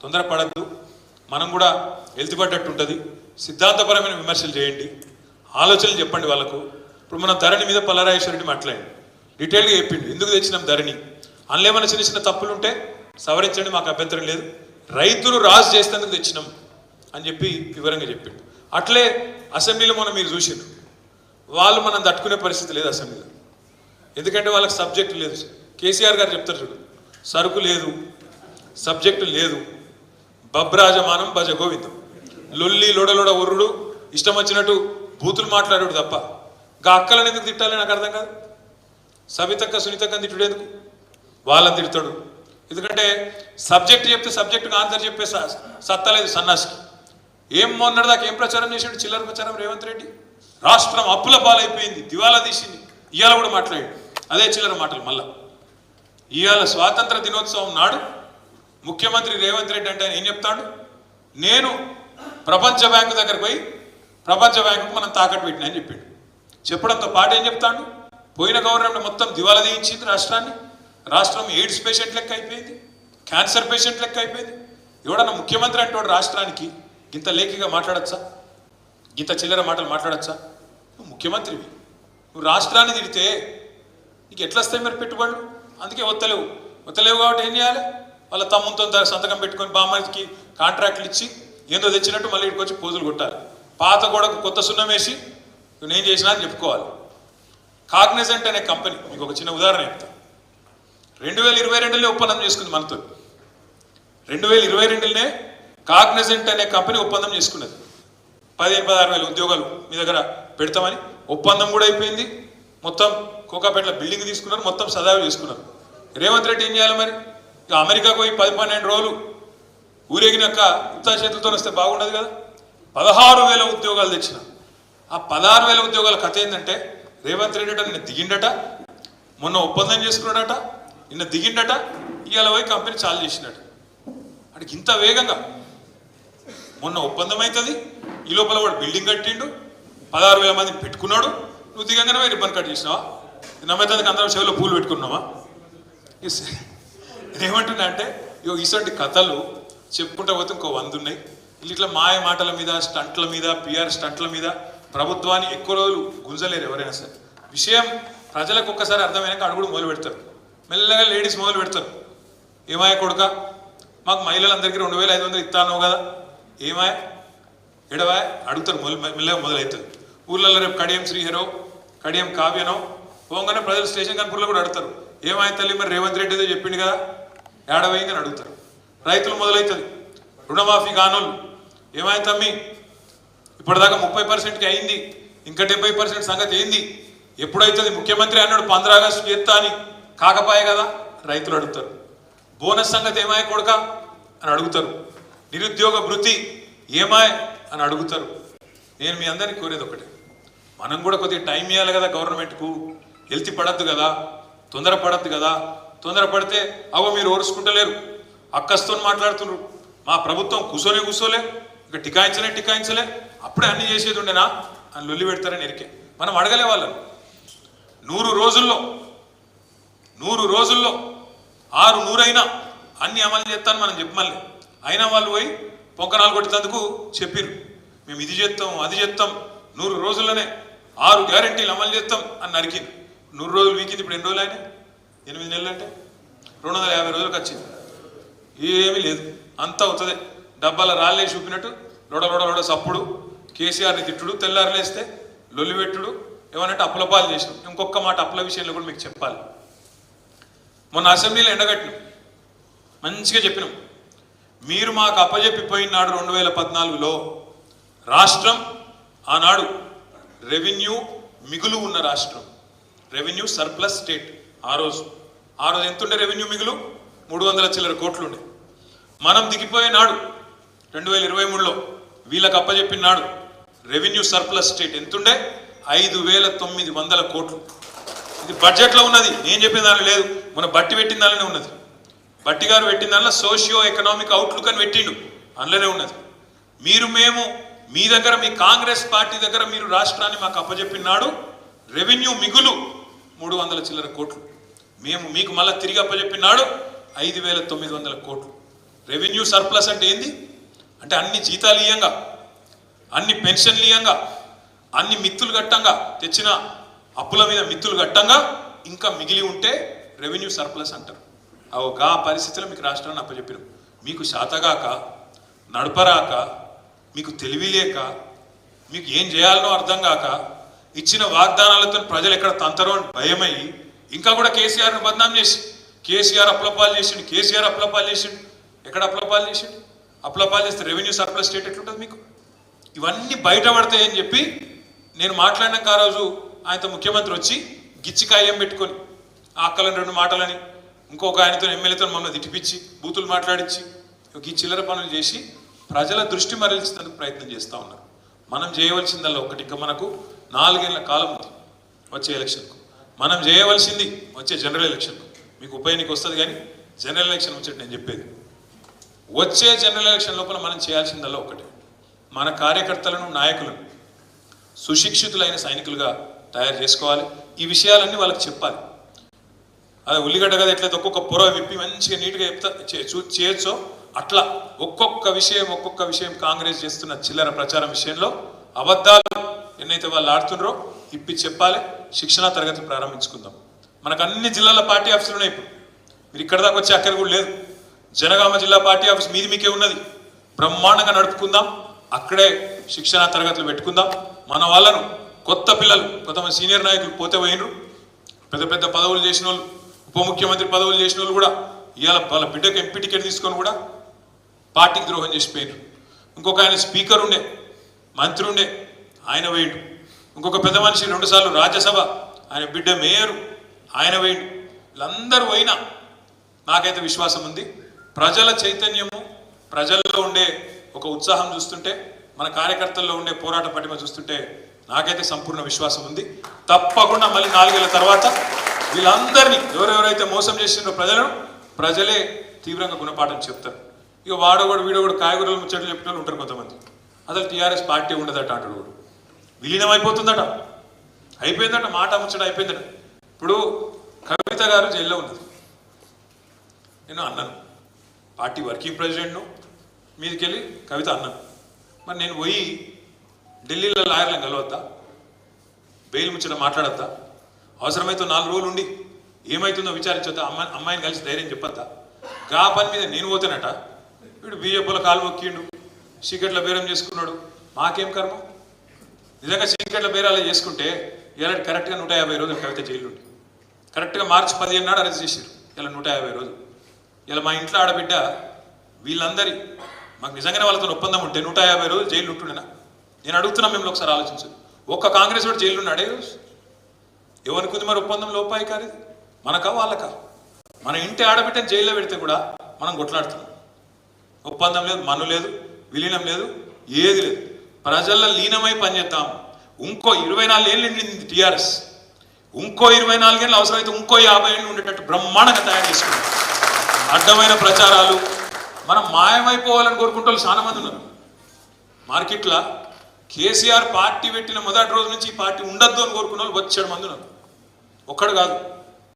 తొందరపడద్దు, మనం కూడా ఎల్తిపడ్డట్టు ఉంటుంది. సిద్ధాంతపరమైన విమర్శలు చేయండి, ఆలోచనలు చెప్పండి వాళ్ళకు. ఇప్పుడు మనం ధరణి మీద పల్లరాజేశ్వర రెడ్డి మాట్లాడండి, డీటెయిల్గా చెప్పిండు ఎందుకు తెచ్చినాం ధరణి, అందులో ఏమైనా చిన్న తప్పులుంటే సవరించండి, మాకు అభ్యంతరం లేదు. రైతులు రాజు చేసేందుకు తెచ్చినాం అని చెప్పి వివరంగా చెప్పిండు. అట్లే అసెంబ్లీలో మీరు చూసిండ్రు, వాళ్ళు మనం తట్టుకునే పరిస్థితి లేదు అసెంబ్లీలో. ఎందుకంటే వాళ్ళకి సబ్జెక్టు లేదు. కేసీఆర్ గారు చెప్తారు చూడు, సరుకు లేదు, సబ్జెక్టు లేదు, బబ్రాజమానం భజ గోవిందం, లొల్లి లొడలొడ ఉర్రుడు, ఇష్టం వచ్చినట్టు బూతులు మాట్లాడాడు తప్ప గా అక్కలను ఎందుకు తిట్టాలి నాకు అర్థం కాదు. సబితక్క సునీతక్కని తిట్టుడు ఎందుకు? వాళ్ళని తిడతాడు. ఎందుకంటే సబ్జెక్ట్ చెప్తే సబ్జెక్టుకు ఆన్సర్ చెప్పే సత్తలేదు సన్నాసికి. ఏం మొన్నటిదాకా ఏం ప్రచారం చేసాడు? చిల్లర ప్రచారం రేవంత్ రెడ్డి. రాష్ట్రం అప్పుల పాలైపోయింది, దివాలా తీసింది, ఇవాళ కూడా మాట్లాడాడు అదే చిల్లర మాటలు. మళ్ళా ఇవాళ స్వాతంత్ర దినోత్సవం నాడు ముఖ్యమంత్రి రేవంత్ రెడ్డి అంటే ఏం చెప్తాడు? నేను ప్రపంచ బ్యాంకు దగ్గర పోయి ప్రపంచ బ్యాంకుకు మనం తాకట్టు పెట్టినా అని చెప్పాడు. చెప్పడంతో పాటు ఏం చెప్తాడు? పోయిన గవర్నమెంట్ మొత్తం దివాలా తీయించింది రాష్ట్రాన్ని. రాష్ట్రం ఎయిడ్స్ పేషెంట్ లెక్క అయిపోయింది, క్యాన్సర్ పేషెంట్ లెక్క అయిపోయింది. ఎవడన్నా ముఖ్యమంత్రి అంటే రాష్ట్రానికి ఇంత లేఖిగా మాట్లాడచ్చా? ఇంత చిల్లర మాటలు మాట్లాడచ్చా? నువ్వు ముఖ్యమంత్రివి, నువ్వు రాష్ట్రాన్ని తిడితే నీకు ఎట్లా వస్తాయి మరి పెట్టుబడులు? అందుకే వత్తలేవు కాబట్టి ఏం చేయాలి? వాళ్ళ తమ్ముతో సంతకం పెట్టుకొని బామ్మకి కాంట్రాక్ట్లు ఇచ్చి ఏందో తెచ్చినట్టు మళ్ళీ ఇక్కడికి వచ్చి పోజులు కొట్టాలి. పాత గోడకు కొత్త సున్నం వేసి నేను చేసినా అని చెప్పుకోవాలి. కాగ్నిజెంట్ అనే కంపెనీ, మీకు ఒక చిన్న ఉదాహరణ చెప్తా. 2022లో ఒప్పందం చేసుకుంది మనతో. 2022లోనే కాగ్నిజెంట్ అనే కంపెనీ ఒప్పందం చేసుకున్నది. 15-16 వేల ఉద్యోగాలు మీ దగ్గర పెడతామని ఒప్పందం కూడా అయిపోయింది. మొత్తం కోకాపేటలో బిల్డింగ్ తీసుకున్నారు, మొత్తం సదావి చేసుకున్నారు. రేవంత్ రెడ్డి ఏం చేయాలి మరి? ఇక అమెరికాకు పోయి 10-12 రోజులు ఊరేగినాక ఉత్తా చేతులతో వస్తే బాగుండదు కదా. 16,000 ఉద్యోగాలు తెచ్చిన. ఆ 16,000 ఉద్యోగాల కథ ఏంటంటే రేవంత్ రెడ్డి నిన్న దిగిండట, మొన్న ఒప్పందం చేసుకున్నాడట, నిన్న దిగిండట, ఇవాళ పోయి కంపెనీ చాలు చేసినట్టు. అంటే ఇంత వేగంగా మొన్న ఒప్పందం అవుతుంది, ఈ లోపల వాడు బిల్డింగ్ కట్టిండు, 16,000 మందిని పెట్టుకున్నాడు, నువ్వు దిగంగానే పోయి రిబ్బన్ కట్ చేసినావా? నమ్మేదానికి అందరం చెవిలో పూలు పెట్టుకున్నావా? ఏమంటున్నా అంటే ఇటువంటి కథలు చెప్పుకుంటా పోతే ఇంకో 100 ఉన్నాయి. ఇట్లా మాయ మాటల మీద, స్టంట్ల మీద, పిఆర్ స్టంట్ల మీద ప్రభుత్వాన్ని ఎక్కువ రోజులు గుంజలేరు ఎవరైనా సరే. విషయం ప్రజలకు ఒక్కసారి అర్థమైనాక అడుగుడు మొదలు పెడతారు. మెల్లగా లేడీస్ మొదలు పెడతారు. ఏమాయ కొడుక, మాకు మహిళలందరికీ 2,500 ఇస్తాను కదా, ఏమాయ ఎడవా అడుగుతారు. మెల్లగా మొదలవుతుంది. ఊళ్ళల్లో రేపు కడియం శ్రీహరో, కడియం కావ్యనో పోగానే ప్రజలు స్టేషన్ కనుపూర్లో కూడా అడుగుతారు, ఏమాయ తల్లి మరి రేవంత్ రెడ్డి ఏదో చెప్పిండు కదా, ఏడవైందని అడుగుతారు. రైతులు మొదలవుతుంది. రుణమాఫీ కానోళ్ళు, ఏమాయ తమ్మి ఇప్పటిదాకా 30%కి అయింది, ఇంకా 70% సంగతి ఏంది, ఎప్పుడైతుంది? ముఖ్యమంత్రి అన్నాడు 15 ఆగస్టు చేస్తా అని, కాకపాయే కదా, రైతులు అడుగుతారు. బోనస్ సంగతి ఏమాయ కొడుక అని అడుగుతారు. నిరుద్యోగ భృతి ఏమాయ అని అడుగుతారు. నేను మీ అందరినీ కోరేది ఒకటే, మనం కూడా కొద్దిగా టైం ఇవ్వాలి కదా గవర్నమెంట్కు. హెల్త్ పడద్దు కదా, తొందర పడద్దు కదా, తొందర పడితే అవో మీరు ఓర్చుకుంటలేరు, అక్కస్తో మాట్లాడుతున్నారు, మా ప్రభుత్వం కూసోలే ఇంకా టికాయించలే అప్పుడే అన్ని చేసేది ఉండేనా అని లొల్లి పెడతారని ఎరికే. మనం అడగలే వాళ్ళను. 100 రోజుల్లో 6 అయినా అన్ని అమలు చేస్తాను మనం చెప్పమల్లే. అయినా వాళ్ళు పోయి పొంకనాలు కొట్టేందుకు చెప్పిర్రు, మేము ఇది చేస్తాం అది చేస్తాం, 100 రోజుల్లోనే 6 గ్యారెంటీలు అమలు చేస్తాం అని నరికింది. 100 రోజులు వీకింది. ఇప్పుడు ఎన్ని రోజులు అయినా? 8 నెలలు అంటే 250 రోజులకు వచ్చింది. ఏమీ లేదు, అంతా అవుతుంది. డబ్బాల రాళ్ళే చూపినట్టు లోడ సప్పుడు, కేసీఆర్ని తిట్టుడు, తెల్లారులేస్తే లొల్లి పెట్టుడు, ఏమనంటే అప్పుల పాలు చేసినాం. ఇంకొక మాట అప్పుల విషయంలో కూడా మీకు చెప్పాలి. మొన్న అసెంబ్లీలో ఎండగట్టినాం, మంచిగా చెప్పినాం. మీరు మాకు అప్పజెప్పిపోయినాడు 2014లో రాష్ట్రం ఆనాడు రెవెన్యూ మిగులు ఉన్న రాష్ట్రం, రెవెన్యూ సర్ప్లస్ స్టేట్. ఆ రోజు ఎంతుండే రెవెన్యూ మిగులు? 300 చిల్లర కోట్లుండే. మనం దిగిపోయినాడు 2023లో వీళ్ళకి అప్పజెప్పినాడు రెవెన్యూ సర్ప్లస్ స్టేట్ ఎంతుండే? 5,900 కోట్లు. ఇది బడ్జెట్లో ఉన్నది, నేను చెప్పిన దానిలో లేదు, మన బట్టి పెట్టిన దానిలోనే ఉన్నది. బట్టి గారు పెట్టిన దానిలో సోషియో ఎకనామిక్ అవుట్లుక్ అని పెట్టిండు, అందులోనే ఉన్నది. మేము మీ దగ్గర, మీ కాంగ్రెస్ పార్టీ దగ్గర మీరు రాష్ట్రాన్ని మాకు అప్పజెప్పినాడు రెవెన్యూ మిగులు 300 చిల్లర కోట్లు. మేము మీకు మళ్ళీ తిరిగి అప్పజెప్పినాడు 5,900 కోట్లు. రెవెన్యూ సర్ప్లస్ అంటే ఏంది? అంటే అన్ని జీతాలు ఇయ్యంగా, అన్ని పెన్షన్లు ఇయ్యంగా, అన్ని మిత్తులు గట్టంగా, తెచ్చిన అప్పుల మీద మిత్తులు గట్టంగా ఇంకా మిగిలి ఉంటే రెవెన్యూ సర్ప్లస్ అంటారు. ఆ పరిస్థితిలో మీకు రాష్ట్రాన్ని అప్పచెప్పినాం. మీకు శాతగాక, నడపరాక, మీకు తెలివి లేక, మీకు ఏం చేయాలనో అర్థం కాక, ఇచ్చిన వాగ్దానాలతో ప్రజలు ఎక్కడ తంతరో అని భయమయ్యి ఇంకా కూడా కేసీఆర్ను బదనాం చేసి, కేసీఆర్ అప్లపాలు చేసిండు, కేసీఆర్ అప్లపాలు చేసిండు. ఎక్కడ అప్లపాలు చేసిండు? అప్లపాలు చేస్తే రెవెన్యూ సర్ప్లస్ స్టేట్ ఎట్లుంటుంది మీకు? ఇవన్నీ బయటపడతాయని చెప్పి నేను మాట్లాడినాక ఆ రోజు ఆయనతో ముఖ్యమంత్రి వచ్చి గిచ్చికాయం పెట్టుకొని ఆ అక్కలని 2 మాటలని ఇంకొక ఆయనతో ఎమ్మెల్యేతో మమ్మల్ని తిట్టిపించి బూతులు మాట్లాడించి ఈ చిల్లర పనులు చేసి ప్రజల దృష్టి మరల్చేందుకు ప్రయత్నం చేస్తూ ఉన్నారు. మనం చేయవలసిందల్లా ఒకటి, ఇంకా మనకు 4 ఏళ్ల కాలం ఉంది వచ్చే ఎలక్షన్కు. మనం చేయవలసింది వచ్చే జనరల్ ఎలక్షన్కు. మీకు ఉప ఎన్నిక వస్తుంది కానీ జనరల్ ఎలక్షన్ వచ్చేది నేను చెప్పేది. వచ్చే జనరల్ ఎలక్షన్ లోపల మనం చేయాల్సిందల్లా ఒకటి, మన కార్యకర్తలను, నాయకులను సుశిక్షితులైన సైనికులుగా తయారు చేసుకోవాలి. ఈ విషయాలన్నీ వాళ్ళకి చెప్పాలి. అదే ఉల్లిగడ్డ కదా ఎట్లయితే ఒక్కొక్క పొర విప్పి మంచిగా నీట్గా చేయొచ్చో అట్లా ఒక్కొక్క విషయం కాంగ్రెస్ చేస్తున్న చిల్లర ప్రచారం విషయంలో అబద్ధాలు ఎన్నైతే వాళ్ళు ఆడుతున్నారో ఇప్పి చెప్పాలి. శిక్షణా తరగతి ప్రారంభించుకుందాం. మనకు అన్ని జిల్లాల పార్టీ ఆఫీసులు ఉన్నాయి. ఇప్పుడు మీరు ఇక్కడ దాకా వచ్చే అక్కడ కూడా లేదు. జనగామ జిల్లా పార్టీ ఆఫీస్ మీకే ఉన్నది. బ్రహ్మాండంగా నడుపుకుందాం. అక్కడే శిక్షణా తరగతులు పెట్టుకుందాం. మన వాళ్ళను, కొత్త పిల్లలు, కొంతమంది సీనియర్ నాయకులు పోతే పోయినరు, పెద్ద పదవులు చేసిన వాళ్ళు, ఉప ముఖ్యమంత్రి పదవులు చేసిన వాళ్ళు కూడా ఇవాళ వాళ్ళ బిడ్డకు ఎంపీ టికెట్ తీసుకొని కూడా పార్టీకి ద్రోహం చేసిపోయినారు. ఇంకొక ఆయన స్పీకర్ ఉండే, మంత్రి ఉండే, ఆయన వేయండు. ఇంకొక పెద్ద మనిషి 2 సార్లు రాజ్యసభ, ఆయన బిడ్డ మేయరు, ఆయన వేయండు. వీళ్ళందరూ పోయినా నాకైతే విశ్వాసం ఉంది. ప్రజల చైతన్యము, ప్రజల్లో ఉండే ఒక ఉత్సాహం చూస్తుంటే, మన కార్యకర్తల్లో ఉండే పోరాట పటిమ చూస్తుంటే నాకైతే సంపూర్ణ విశ్వాసం ఉంది. తప్పకుండా మళ్ళీ 4 ఏళ్ల తర్వాత వీళ్ళందరినీ ఎవరెవరైతే మోసం చేసిండ్రో ప్రజలే తీవ్రంగా గుణపాఠం చెప్తారు. ఇక వీడో కూడా కాయగూరలు ముచ్చట్లు చెప్పిన వాళ్ళు ఉంటారు కొంతమంది. అసలు టీఆర్ఎస్ పార్టీ ఉండదట అంటాడు. విలీనం అయిపోతుందట, అయిపోయిందట, మాట ముచ్చట అయిపోయిందట. ఇప్పుడు కవిత గారు జైల్లో ఉన్నది. నేను అన్నాను, పార్టీ వర్కింగ్ ప్రెసిడెంట్ను, మీదకి వెళ్ళి కవిత అన్నాను. మరి నేను పోయి ఢిల్లీలో లాయర్లను కలవద్దా? బెయిల్ ముచ్చట మాట్లాడద్దా? అవసరమైతే 4 రోజులు ఉండి ఏమవుతుందో విచారించొద్దా? అమ్మాయిని కలిసి ధైర్యం చెప్పొద్దా? గా పని మీద నేను పోతేనట వీడు బీజేపీలో కాలు మొక్కిండు, సీక్రెట్ల బేరం చేసుకున్నాడు. మాకేం కర్మ? నిజంగా సీక్రెట్ల బేరాలు చేసుకుంటే ఇలా కరెక్ట్గా 150 రోజులు కవిత జైలు ఉండి, కరెక్ట్గా మార్చి 15 నాడు అరెస్ట్ చేశారు. ఇలా 150 రోజులు. ఇలా మా ఇంట్లో ఆడబిడ్డ వీళ్ళందరి మాకు నిజంగానే వాళ్ళతో ఒప్పందం ఉంటే 150 రోజులు జైలు ఉంటుండేనా? నేను అడుగుతున్నా, మిమ్మల్ని ఒకసారి ఆలోచించు. ఒక్క కాంగ్రెస్ వాడు జైలు ఉన్నాడే రోజు? ఎవరికి మరి ఒప్పందం లోపాయి కాదు, మనకా వాళ్ళకా? మన ఇంటి ఆడబిడ్డని జైల్లో పెడితే కూడా మనం కొట్లాడుతున్నాం. ఒప్పందం లేదు, మన్ను లేదు, విలీనం లేదు, ఏది లేదు. ప్రజల్లో లీనమై పనిచేద్దాం. ఇంకో 24 ఏళ్ళు నిండింది టీఆర్ఎస్. ఇంకో 24 ఏళ్ళు అవసరమైతే ఇంకో 50 ఏళ్ళు ఉండేటట్టు బ్రహ్మాండంగా తయారు చేసుకున్నాం. అడ్డమైన ప్రచారాలు, మనం మాయమైపోవాలని కోరుకుంటే వాళ్ళు చాలా మంది ఉన్నారు మార్కెట్లో. కేసీఆర్ పార్టీ పెట్టిన మొదటి రోజు నుంచి ఈ పార్టీ ఉండద్దు అని కోరుకున్న వాళ్ళు 7 మంది ఉన్నారు. ఒక్కడు కాదు,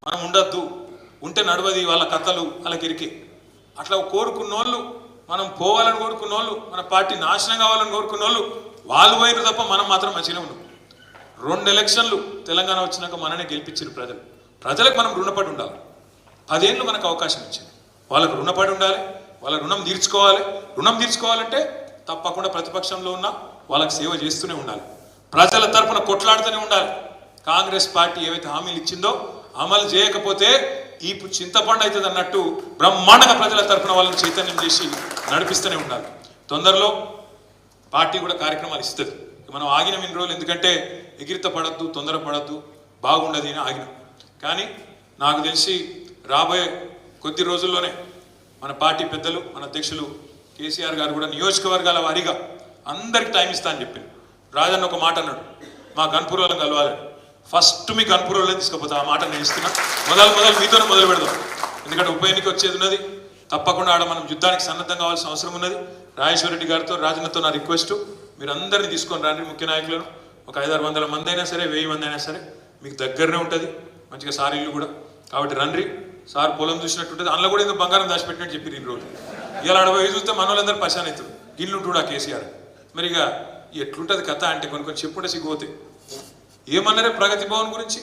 మనం ఉండద్దు, ఉంటే నడవది, వాళ్ళ కథలు వాళ్ళకి ఇరికి అట్లా కోరుకున్న వాళ్ళు, మనం పోవాలని కోరుకున్న వాళ్ళు, మన పార్టీ నాశనం కావాలని కోరుకున్న వాళ్ళు పోయిన తప్ప మనం మాత్రం మంచిగా ఉన్నాం. 2 ఎలక్షన్లు తెలంగాణ వచ్చినాక మననే గెలిపించారు ప్రజలకు మనం రుణపడి ఉండాలి. 10 ఏళ్ళు మనకు అవకాశం ఇచ్చింది, వాళ్ళకు రుణపడి ఉండాలి, వాళ్ళ రుణం తీర్చుకోవాలి. రుణం తీర్చుకోవాలంటే తప్పకుండా ప్రతిపక్షంలో ఉన్న వాళ్ళకి సేవ చేస్తూనే ఉండాలి, ప్రజల తరఫున కొట్లాడుతూనే ఉండాలి. కాంగ్రెస్ పార్టీ ఏవైతే హామీలు ఇచ్చిందో అమలు చేయకపోతే ఈ చింతపండు అవుతుంది అన్నట్టు బ్రహ్మాండంగా ప్రజల తరఫున వాళ్ళని చైతన్యం చేసి నడిపిస్తూనే ఉండాలి. తొందరలో పార్టీ కూడా కార్యక్రమాలు ఇస్తుంది. మనం ఆగినాం ఇన్ని రోజులు, ఎందుకంటే ఎగిరిత పడద్దు, తొందర పడద్దు, బాగుండదు అని ఆగినాం. కానీ నాకు తెలిసి రాబోయే కొద్ది రోజుల్లోనే మన పార్టీ పెద్దలు, మన అధ్యక్షులు కేసీఆర్ గారు కూడా నియోజకవర్గాల వారీగా అందరికి టైం ఇస్తా అని చెప్పింది. రాజన్న ఒక మాట అన్నాడు, మా గన్పూర్ వాళ్ళని కలవాలని. ఫస్ట్ మీ గన్పూర్ వాళ్ళని తీసుకుపోతా, ఆ మాట నేను ఇస్తున్నా. మొదలు మీతోనే మొదలు పెడదాం, ఎందుకంటే ఉప ఎన్నిక వచ్చేది ఉన్నది. తప్పకుండా ఆడ మనం యుద్ధానికి సన్నద్ధం కావాల్సిన అవసరం ఉన్నది. రాజేశ్వర రెడ్డి గారితో, రాజన్నతో నా రిక్వెస్ట్, మీరు అందరినీ తీసుకొని రండి. ముఖ్య నాయకులను ఒక 500-600 మంది అయినా సరే, 1000 మంది అయినా సరే, మీకు దగ్గరనే ఉంటుంది మంచిగా సార్ ఇల్లు కూడా. కాబట్టి రండి, సార్ పొలం చూసినట్టుంటుంది. అందులో కూడా ఏదో బంగారం దాచిపెట్టినట్టు చెప్పి ఈ రోజు ఇలా అడవి చూస్తే మన వాళ్ళందరూ పశాన్ అవుతారు. గిల్లు ఉంటుడా కేసీఆర్. మరి ఇక ఎట్లుంటుంది కథ అంటే కొన్ని చెప్పుంటే సిగ్గుపోతే ఏమన్నారే ప్రగతి భవన్ గురించి,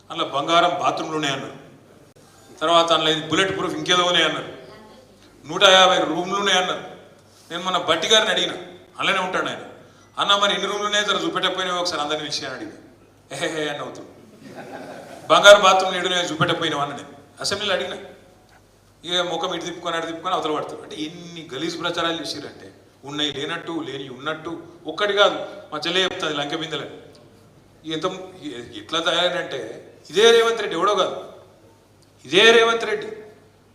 అందులో బంగారం బాత్రూంలోనే అన్నారు. తర్వాత అందులో బుల్లెట్ ప్రూఫ్ ఇంకేదోనే అన్నారు. 150 రూమ్లునే అన్నారు. నేను మన బట్టి గారిని అడిగిన, అలానే ఉంటాడు ఆయన. అన్న మరి ఎన్ని రూమ్లునే జర చూపెట్టకపోయినావు ఒకసారి అందరినీ విషయాన్ని అడిగిన. ఏహే అని అవుతుంది. బంగారు బాత్రూమ్ ఏడునే చూపెట్టకపోయినావు అన్న నేను అసెంబ్లీలో అడిగిన. ఇక ముఖం ఇటు తిప్పుకొని అటు తిప్పుకొని అవతల పడతాడు. అంటే ఎన్ని గలీజ్ ప్రచారాలు చేసిరంటే, ఉన్నాయి లేనట్టు, లేని ఉన్నట్టు. ఒక్కటి కాదు, మా చెల్లె చెప్తుంది లంకె బిందెలని. ఎంత ఎట్లా తయారంటే, ఇదే రేవంత్ రెడ్డి, ఎవడో కాదు, ఇదే రేవంత్ రెడ్డి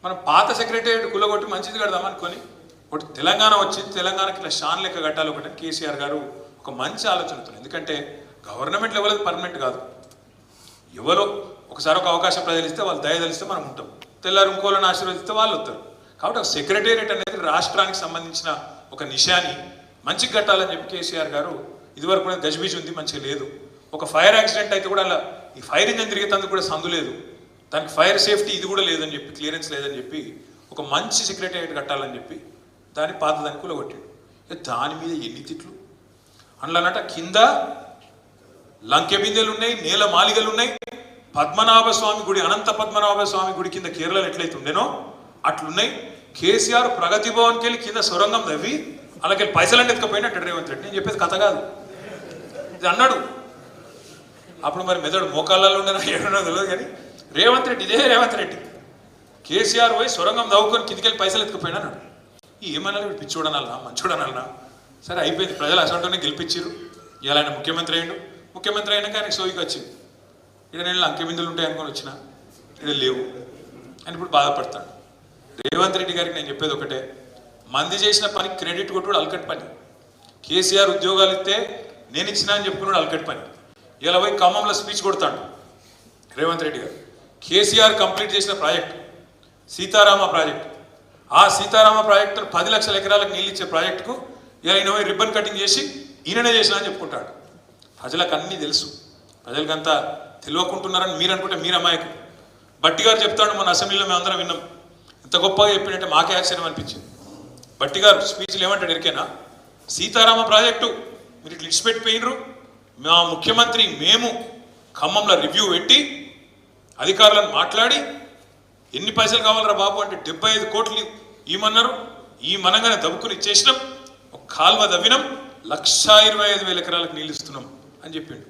మనం పాత సెక్రటేరియట్ కుల్లగొట్టి మంచిది కడదామనుకొని ఒకటి తెలంగాణ వచ్చింది, తెలంగాణకి ఇట్లా షాన్ లెక్క కట్టాలి ఒకటి. కేసీఆర్ గారు ఒక మంచి ఆలోచనతో, ఎందుకంటే గవర్నమెంట్ లెవెల్ పర్మనెంట్ కాదు, ఎవరో ఒకసారి ఒక అవకాశం ప్రజలు ఇస్తే వాళ్ళు దయదలిస్తే మనం ఉంటాం, తెల్లారు ఇంకోళ్ళని ఆశీర్వదిస్తే వాళ్ళు వస్తారు. కాబట్టి ఒక సెక్రటేరియట్ అనేది రాష్ట్రానికి సంబంధించిన ఒక నిశాని మంచిగా కట్టాలని చెప్పి కేసీఆర్ గారు, ఇదివరకు కూడా గజిబిజి ఉంది, మంచిగా లేదు. ఒక ఫైర్ యాక్సిడెంట్ అయితే కూడా అలా ఈ ఫైర్ ఇంజన్ తిరిగేందుకు కూడా సందు లేదు, దానికి ఫైర్ సేఫ్టీ ఇది కూడా లేదని చెప్పి, క్లియరెన్స్ లేదని చెప్పి ఒక మంచి సెక్రటేరియట్ కట్టాలని చెప్పి దాన్ని పాతదాన్ని కూలగొట్టాడు. దాని మీద ఎన్ని తిట్లు అందులోనట. కింద లంకె బిందెలు ఉన్నాయి, నేల మాలిగలు ఉన్నాయి. పద్మనాభ స్వామి గుడి, అనంత పద్మనాభ స్వామి గుడి కింద కేరళలో ఎట్లయితే ఉండేనో అట్లున్నాయి. కేసీఆర్ ప్రగతి భవన్కి వెళ్ళి కింద సొరంగం తవ్వి అలాగే పైసలన్నీ ఎత్తుకపోయినట్టు రేవంత్ రెడ్డి. నేను చెప్పేది కథ కాదు, ఇది అన్నాడు. అప్పుడు మరి మెదడు మోకాళ్ళలో ఉండేనా ఏడున్నో తెలియదు, కానీ రేవంత్ రెడ్డి, ఇదే రేవంత్ రెడ్డి కేసీఆర్ పోయి సొరంగం తవ్వుకొని కిందికెళ్ళి పైసలు ఎత్తుకుపోయినా అన్నాడు. ఏమన్నా పిచ్చోడనాలనా మంచోడనాలనా? సరే అయిపోయింది, ప్రజలు అసంటోనే గెలిపించారు. ఇలా ఆయన ముఖ్యమంత్రి అయ్యిండు. ముఖ్యమంత్రి అయినాక ఆయనకి సోయికి వచ్చింది. ఇక్కడ నేను లంకె బిందులు ఉంటాయి అనుకొని వచ్చిన, ఇక్కడ లేవు అని ఇప్పుడు బాధపడతాడు. రేవంత్ రెడ్డి గారికి నేను చెప్పేది ఒకటే, మంది చేసిన పని క్రెడిట్ కొట్టుడు అల్కట్ పని. కేసీఆర్ ఉద్యోగాలు ఇస్తే నేను ఇచ్చినా అని చెప్పుకున్నాడు అల్కట్ పని. ఇలా పోయి ఖమ్మంలో స్పీచ్ కొడతాడు రేవంత్ రెడ్డి గారు. కేసీఆర్ కంప్లీట్ చేసిన ప్రాజెక్టు సీతారామ ప్రాజెక్టు, ఆ సీతారామ ప్రాజెక్టు 10 లక్షల ఎకరాలకు నీళ్ళు ఇచ్చే ప్రాజెక్టుకు ఇలా ఈయన పోయి రిబ్బన్ కటింగ్ చేసి ఈయననే చేసినా అని చెప్పుకుంటాడు. ప్రజలకు అన్నీ తెలుసు, ప్రజలకంతా తెలియకుంటున్నారని మీరు అనుకుంటే మీరు అమాయకు. బట్టి గారు చెప్తాడు, మన అసెంబ్లీలో మేము అందరం విన్నాం, ఎంత గొప్పగా చెప్పినట్టే మాకే ఆశ్చర్యం అనిపించింది. బట్టి గారు స్పీచ్లు ఏమంటాడు ఎరికేనా, సీతారామ ప్రాజెక్టు మీరు ఇట్లా ఇచ్చిపెట్టిపోయినరు, మా ముఖ్యమంత్రి మేము ఖమ్మంలో రివ్యూ పెట్టి అధికారులను మాట్లాడి ఎన్ని పైసలు కావాలరా బాబు అంటే 75 కోట్లు ఇవ్వమన్నారు, ఈ మనంగానే దవ్వుకుని ఇచ్చేసినాం, ఒక కాల్వ దవ్వినాం, 1,25,000 ఎకరాలకు నీళ్ళు ఇస్తున్నాం అని చెప్పిండు.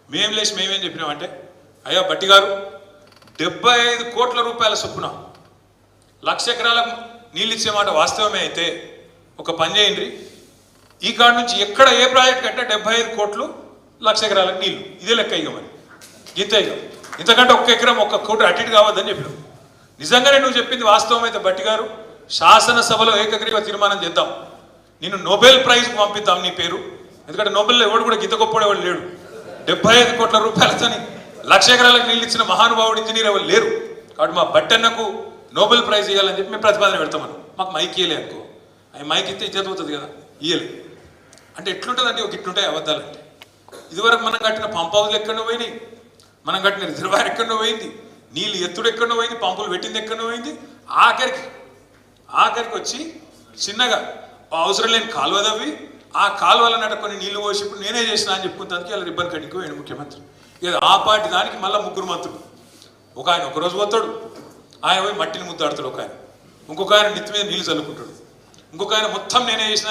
మేము లేచి మేమేం చెప్పినాం అంటే, అయ్యా బట్టి గారు 75 కోట్ల రూపాయల చొప్పున 1,00,000 ఎకరాలకు నీళ్ళు ఇచ్చే మాట వాస్తవమే అయితే ఒక పని చేయండి, ఈ కాడ నుంచి ఎక్కడ ఏ ప్రాజెక్ట్ కంటే 75 కోట్లు 1,00,000 ఎకరాలకు నీళ్ళు, ఇదే లెక్క ఇవ్వమని. ఇంతే ఇక, ఇంతకంటే 1 ఎకరం 1 కోటి అటు ఇటు కావద్దని చెప్పినాం. నిజంగానే నువ్వు చెప్పింది వాస్తవం అయితే బట్టి గారు, శాసనసభలో ఏకగ్రీవ తీర్మానం చేద్దాం, నేను నోబెల్ ప్రైజ్కి పంపిద్దాం నీ పేరు. ఎందుకంటే నోబెల్లో ఎవడు కూడా గీత గొప్పవాడు ఎవడు లేడు. 75 కోట్ల రూపాయలతోని లక్ష ఎకరాలకు నీళ్ళు ఇచ్చిన మహానుభావుడు ఇంజనీర్ ఎవరు లేరు. కాబట్టి మా బట్టన్నకు నోబెల్ ప్రైజ్ ఇవ్వాలని చెప్పి మేము ప్రతిపాదన పెడతామని. మాకు మైక్ ఇయ్యలే అనుకో, అవి మైక్ ఇస్తే ఇచ్చేది పోతుంది కదా, ఇయ్యలే అంటే ఎట్లుంటుందండి, ఒక ఇట్లుంటాయి అబద్ధాలంటే. ఇదివరకు మనం కట్టిన పంప్ హౌస్లు ఎక్కడో పోయినాయి, మనం కట్టిన రిజర్వాయర్ ఎక్కడో పోయింది, నీళ్ళు ఎత్తుడు ఎక్కడో పోయింది, పంపులు పెట్టింది ఎక్కడో పోయింది. ఆఖరికి వచ్చి చిన్నగా అవసరం లేని కాలువ తవ్వి ఆ కాలువల నట కొన్ని నీళ్లు పోసి ఇప్పుడు నేనే చేసిన అని చెప్పుకుంటానికి అలా రిబ్బన్ కట్టింగ్ పోయాడు ముఖ్యమంత్రి. ఇక ఆ పార్టీ దానికి మళ్ళీ ముగ్గురు మంత్రులు, ఒక ఆయన ఒకరోజు పోతాడు, ఆయన పోయి మట్టిని ముద్దాడుతాడు, ఒక ఆయన ఇంకొక ఆయన నెత్తి మీద నీళ్లు చల్లుకుంటాడు, ఇంకొక ఆయన మొత్తం నేనే చేసిన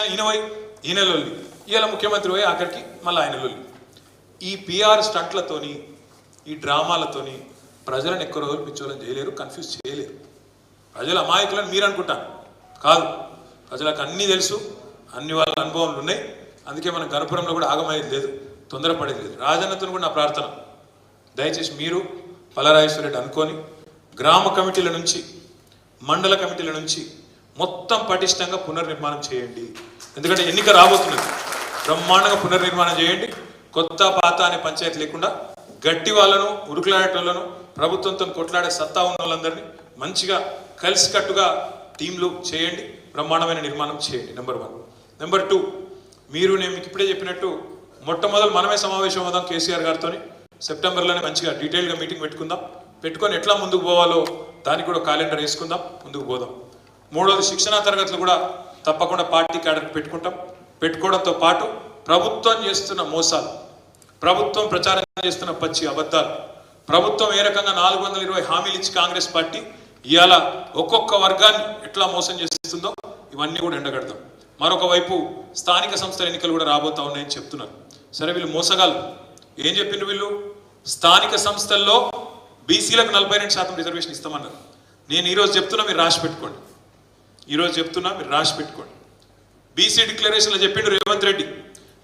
ఈయన లొల్లి. ఇవాళ ముఖ్యమంత్రి పోయి ఆఖరికి మళ్ళీ ఆయన లొల్లి. ఈ పిఆర్ స్టంట్లతోని ఈ డ్రామాలతోని ప్రజలను ఎక్కువ రోజులు పిచ్చోళ్ళని చేయలేరు, కన్ఫ్యూజ్ చేయలేరు. ప్రజల అమాయకులను మీరు అనుకుంటాను కాదు, ప్రజలకు అన్నీ తెలుసు, అన్ని వాళ్ళ అనుభవాలు ఉన్నాయి. అందుకే మన గణపురంలో కూడా ఆగమయ్యేది లేదు, తొందరపడేది లేదు. రాజన్నతో కూడా నా ప్రార్థన, దయచేసి మీరు పలరాజేశ్వర రెడ్డి అనుకొని గ్రామ కమిటీల నుంచి మండల కమిటీల నుంచి మొత్తం పటిష్టంగా పునర్నిర్మాణం చేయండి. ఎందుకంటే ఎన్నిక రాబోతున్నది, బ్రహ్మాండంగా పునర్నిర్మాణం చేయండి. కొత్త పాత అనే పంచాయతీ లేకుండా గట్టి వాళ్ళను, ఉరుకులాడేటోళ్ళను, ప్రభుత్వంతో కొట్లాడే సత్తా ఉన్న వాళ్ళందరినీ మంచిగా కలిసికట్టుగా టీంలు చేయండి, బ్రహ్మాండమైన నిర్మాణం చేయండి. నెంబర్ 1. నెంబర్ 2, మీరు నేను మీకు ఇప్పుడే చెప్పినట్టు మొట్టమొదలు మనమే సమావేశం అవుదాం కేసీఆర్ గారితో. సెప్టెంబర్లోనే మంచిగా డీటెయిల్గా మీటింగ్ పెట్టుకొని ఎట్లా ముందుకు పోవాలో దానికి కూడా క్యాలెండర్ వేసుకుందాం, ముందుకు పోదాం. 3వది, శిక్షణా తరగతులు కూడా తప్పకుండా పార్టీ క్యాడర్కి పెట్టుకోవడంతో పాటు ప్రభుత్వం చేస్తున్న మోసాలు, ప్రభుత్వం ప్రచారం చేస్తున్న పచ్చి అబద్ధాలు, ప్రభుత్వం ఏ రకంగా 420 హామీలు ఇచ్చి కాంగ్రెస్ పార్టీ ఇవాళ ఒక్కొక్క వర్గాన్ని ఎట్లా మోసం చేస్తుందో ఇవన్నీ కూడా ఎండగడతాం. మరొక వైపు స్థానిక సంస్థల ఎన్నికలు కూడా రాబోతా ఉన్నాయని చెప్తున్నారు. సరే, వీళ్ళు మోసగాళ్ళు. ఏం చెప్పిండ్రు వీళ్ళు? స్థానిక సంస్థల్లో బీసీలకు 42% రిజర్వేషన్ ఇస్తామన్నారు. నేను ఈరోజు చెప్తున్నా, మీరు రాసి పెట్టుకోండి. బీసీ డిక్లరేషన్లో చెప్పిండు రేవంత్ రెడ్డి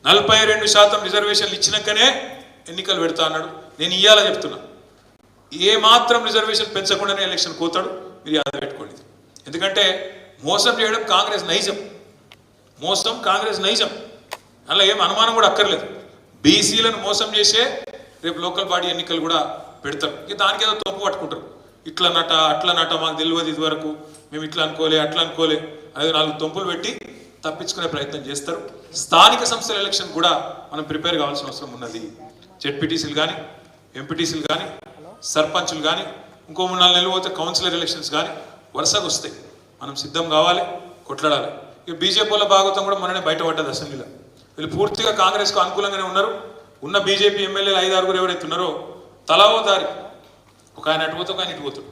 42% రిజర్వేషన్లు ఇచ్చినాకనే ఎన్నికలు పెడతా అన్నాడు. నేను ఇయ్యాలని చెప్తున్నా, ఏ మాత్రం రిజర్వేషన్ పెంచకుండానే ఎలక్షన్ పోతాడు. మీరు యాద పెట్టుకోండి. ఎందుకంటే మోసం చేయడం కాంగ్రెస్ నైజం, అలా ఏం అనుమానం కూడా అక్కర్లేదు. బీసీలను మోసం చేసే రేపు లోకల్ బాడీ ఎన్నికలు కూడా పెడతారు. ఇక దానికి ఏదో తప్పు పట్టుకుంటారు, ఇట్లా నట మాకు తెలియదు, ఇది వరకు మేము ఇట్లా అనుకోలే అనేది 4 తొంపులు పెట్టి తప్పించుకునే ప్రయత్నం చేస్తారు. స్థానిక సంస్థల ఎలక్షన్ కూడా మనం ప్రిపేర్ కావాల్సిన అవసరం ఉన్నది. జెడ్పీటీసీలు కానీ, ఎంపీటీసీలు కానీ, సర్పంచులు కానీ, ఇంకో 3-4 నెలలు పోతే కౌన్సిలర్ ఎలక్షన్స్ కానీ వరుసగా వస్తాయి. మనం సిద్ధం కావాలి, కొట్లాడాలి. ఇక బీజేపీ వాళ్ళ భాగవతం కూడా మననే బయటపడ్డది అసెంబ్లీలో. వీళ్ళు పూర్తిగా కాంగ్రెస్కు అనుకూలంగానే ఉన్నారు. ఉన్న బీజేపీ ఎమ్మెల్యేలు 5-6 ఎవరైతే ఉన్నారో తలా ఓ దారి, ఒక ఆయన అటు పోతే ఒక ఆయన ఇటు పోతాడు.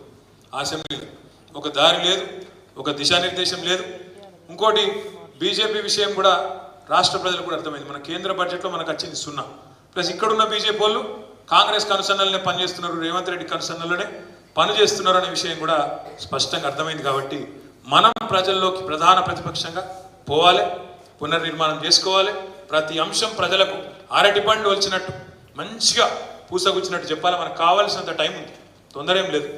అసెంబ్లీలో ఒక దారి లేదు, ఒక దిశానిర్దేశం లేదు. ఇంకోటి, బీజేపీ విషయం కూడా రాష్ట్ర ప్రజలకు కూడా అర్థమైంది. మన కేంద్ర బడ్జెట్లో మనకు వచ్చింది 0. ప్లస్ ఇక్కడున్న బీజేపీ వాళ్ళు కాంగ్రెస్ కనుసన్నలనే పనిచేస్తున్నారు, రేవంత్ రెడ్డి కనుసన్నలనే పనిచేస్తున్నారు అనే విషయం కూడా స్పష్టంగా అర్థమైంది. కాబట్టి మనం ప్రజల్లోకి ప్రధాన ప్రతిపక్షంగా పోవాలి, పునర్నిర్మాణం చేసుకోవాలి. ప్రతి అంశం ప్రజలకు అరటి పండు వచ్చినట్టు మంచిగా పూసగుచ్చినట్టు చెప్పాలి. మనకు కావాల్సినంత టైం ఉంది, తొందర ఏం లేదు.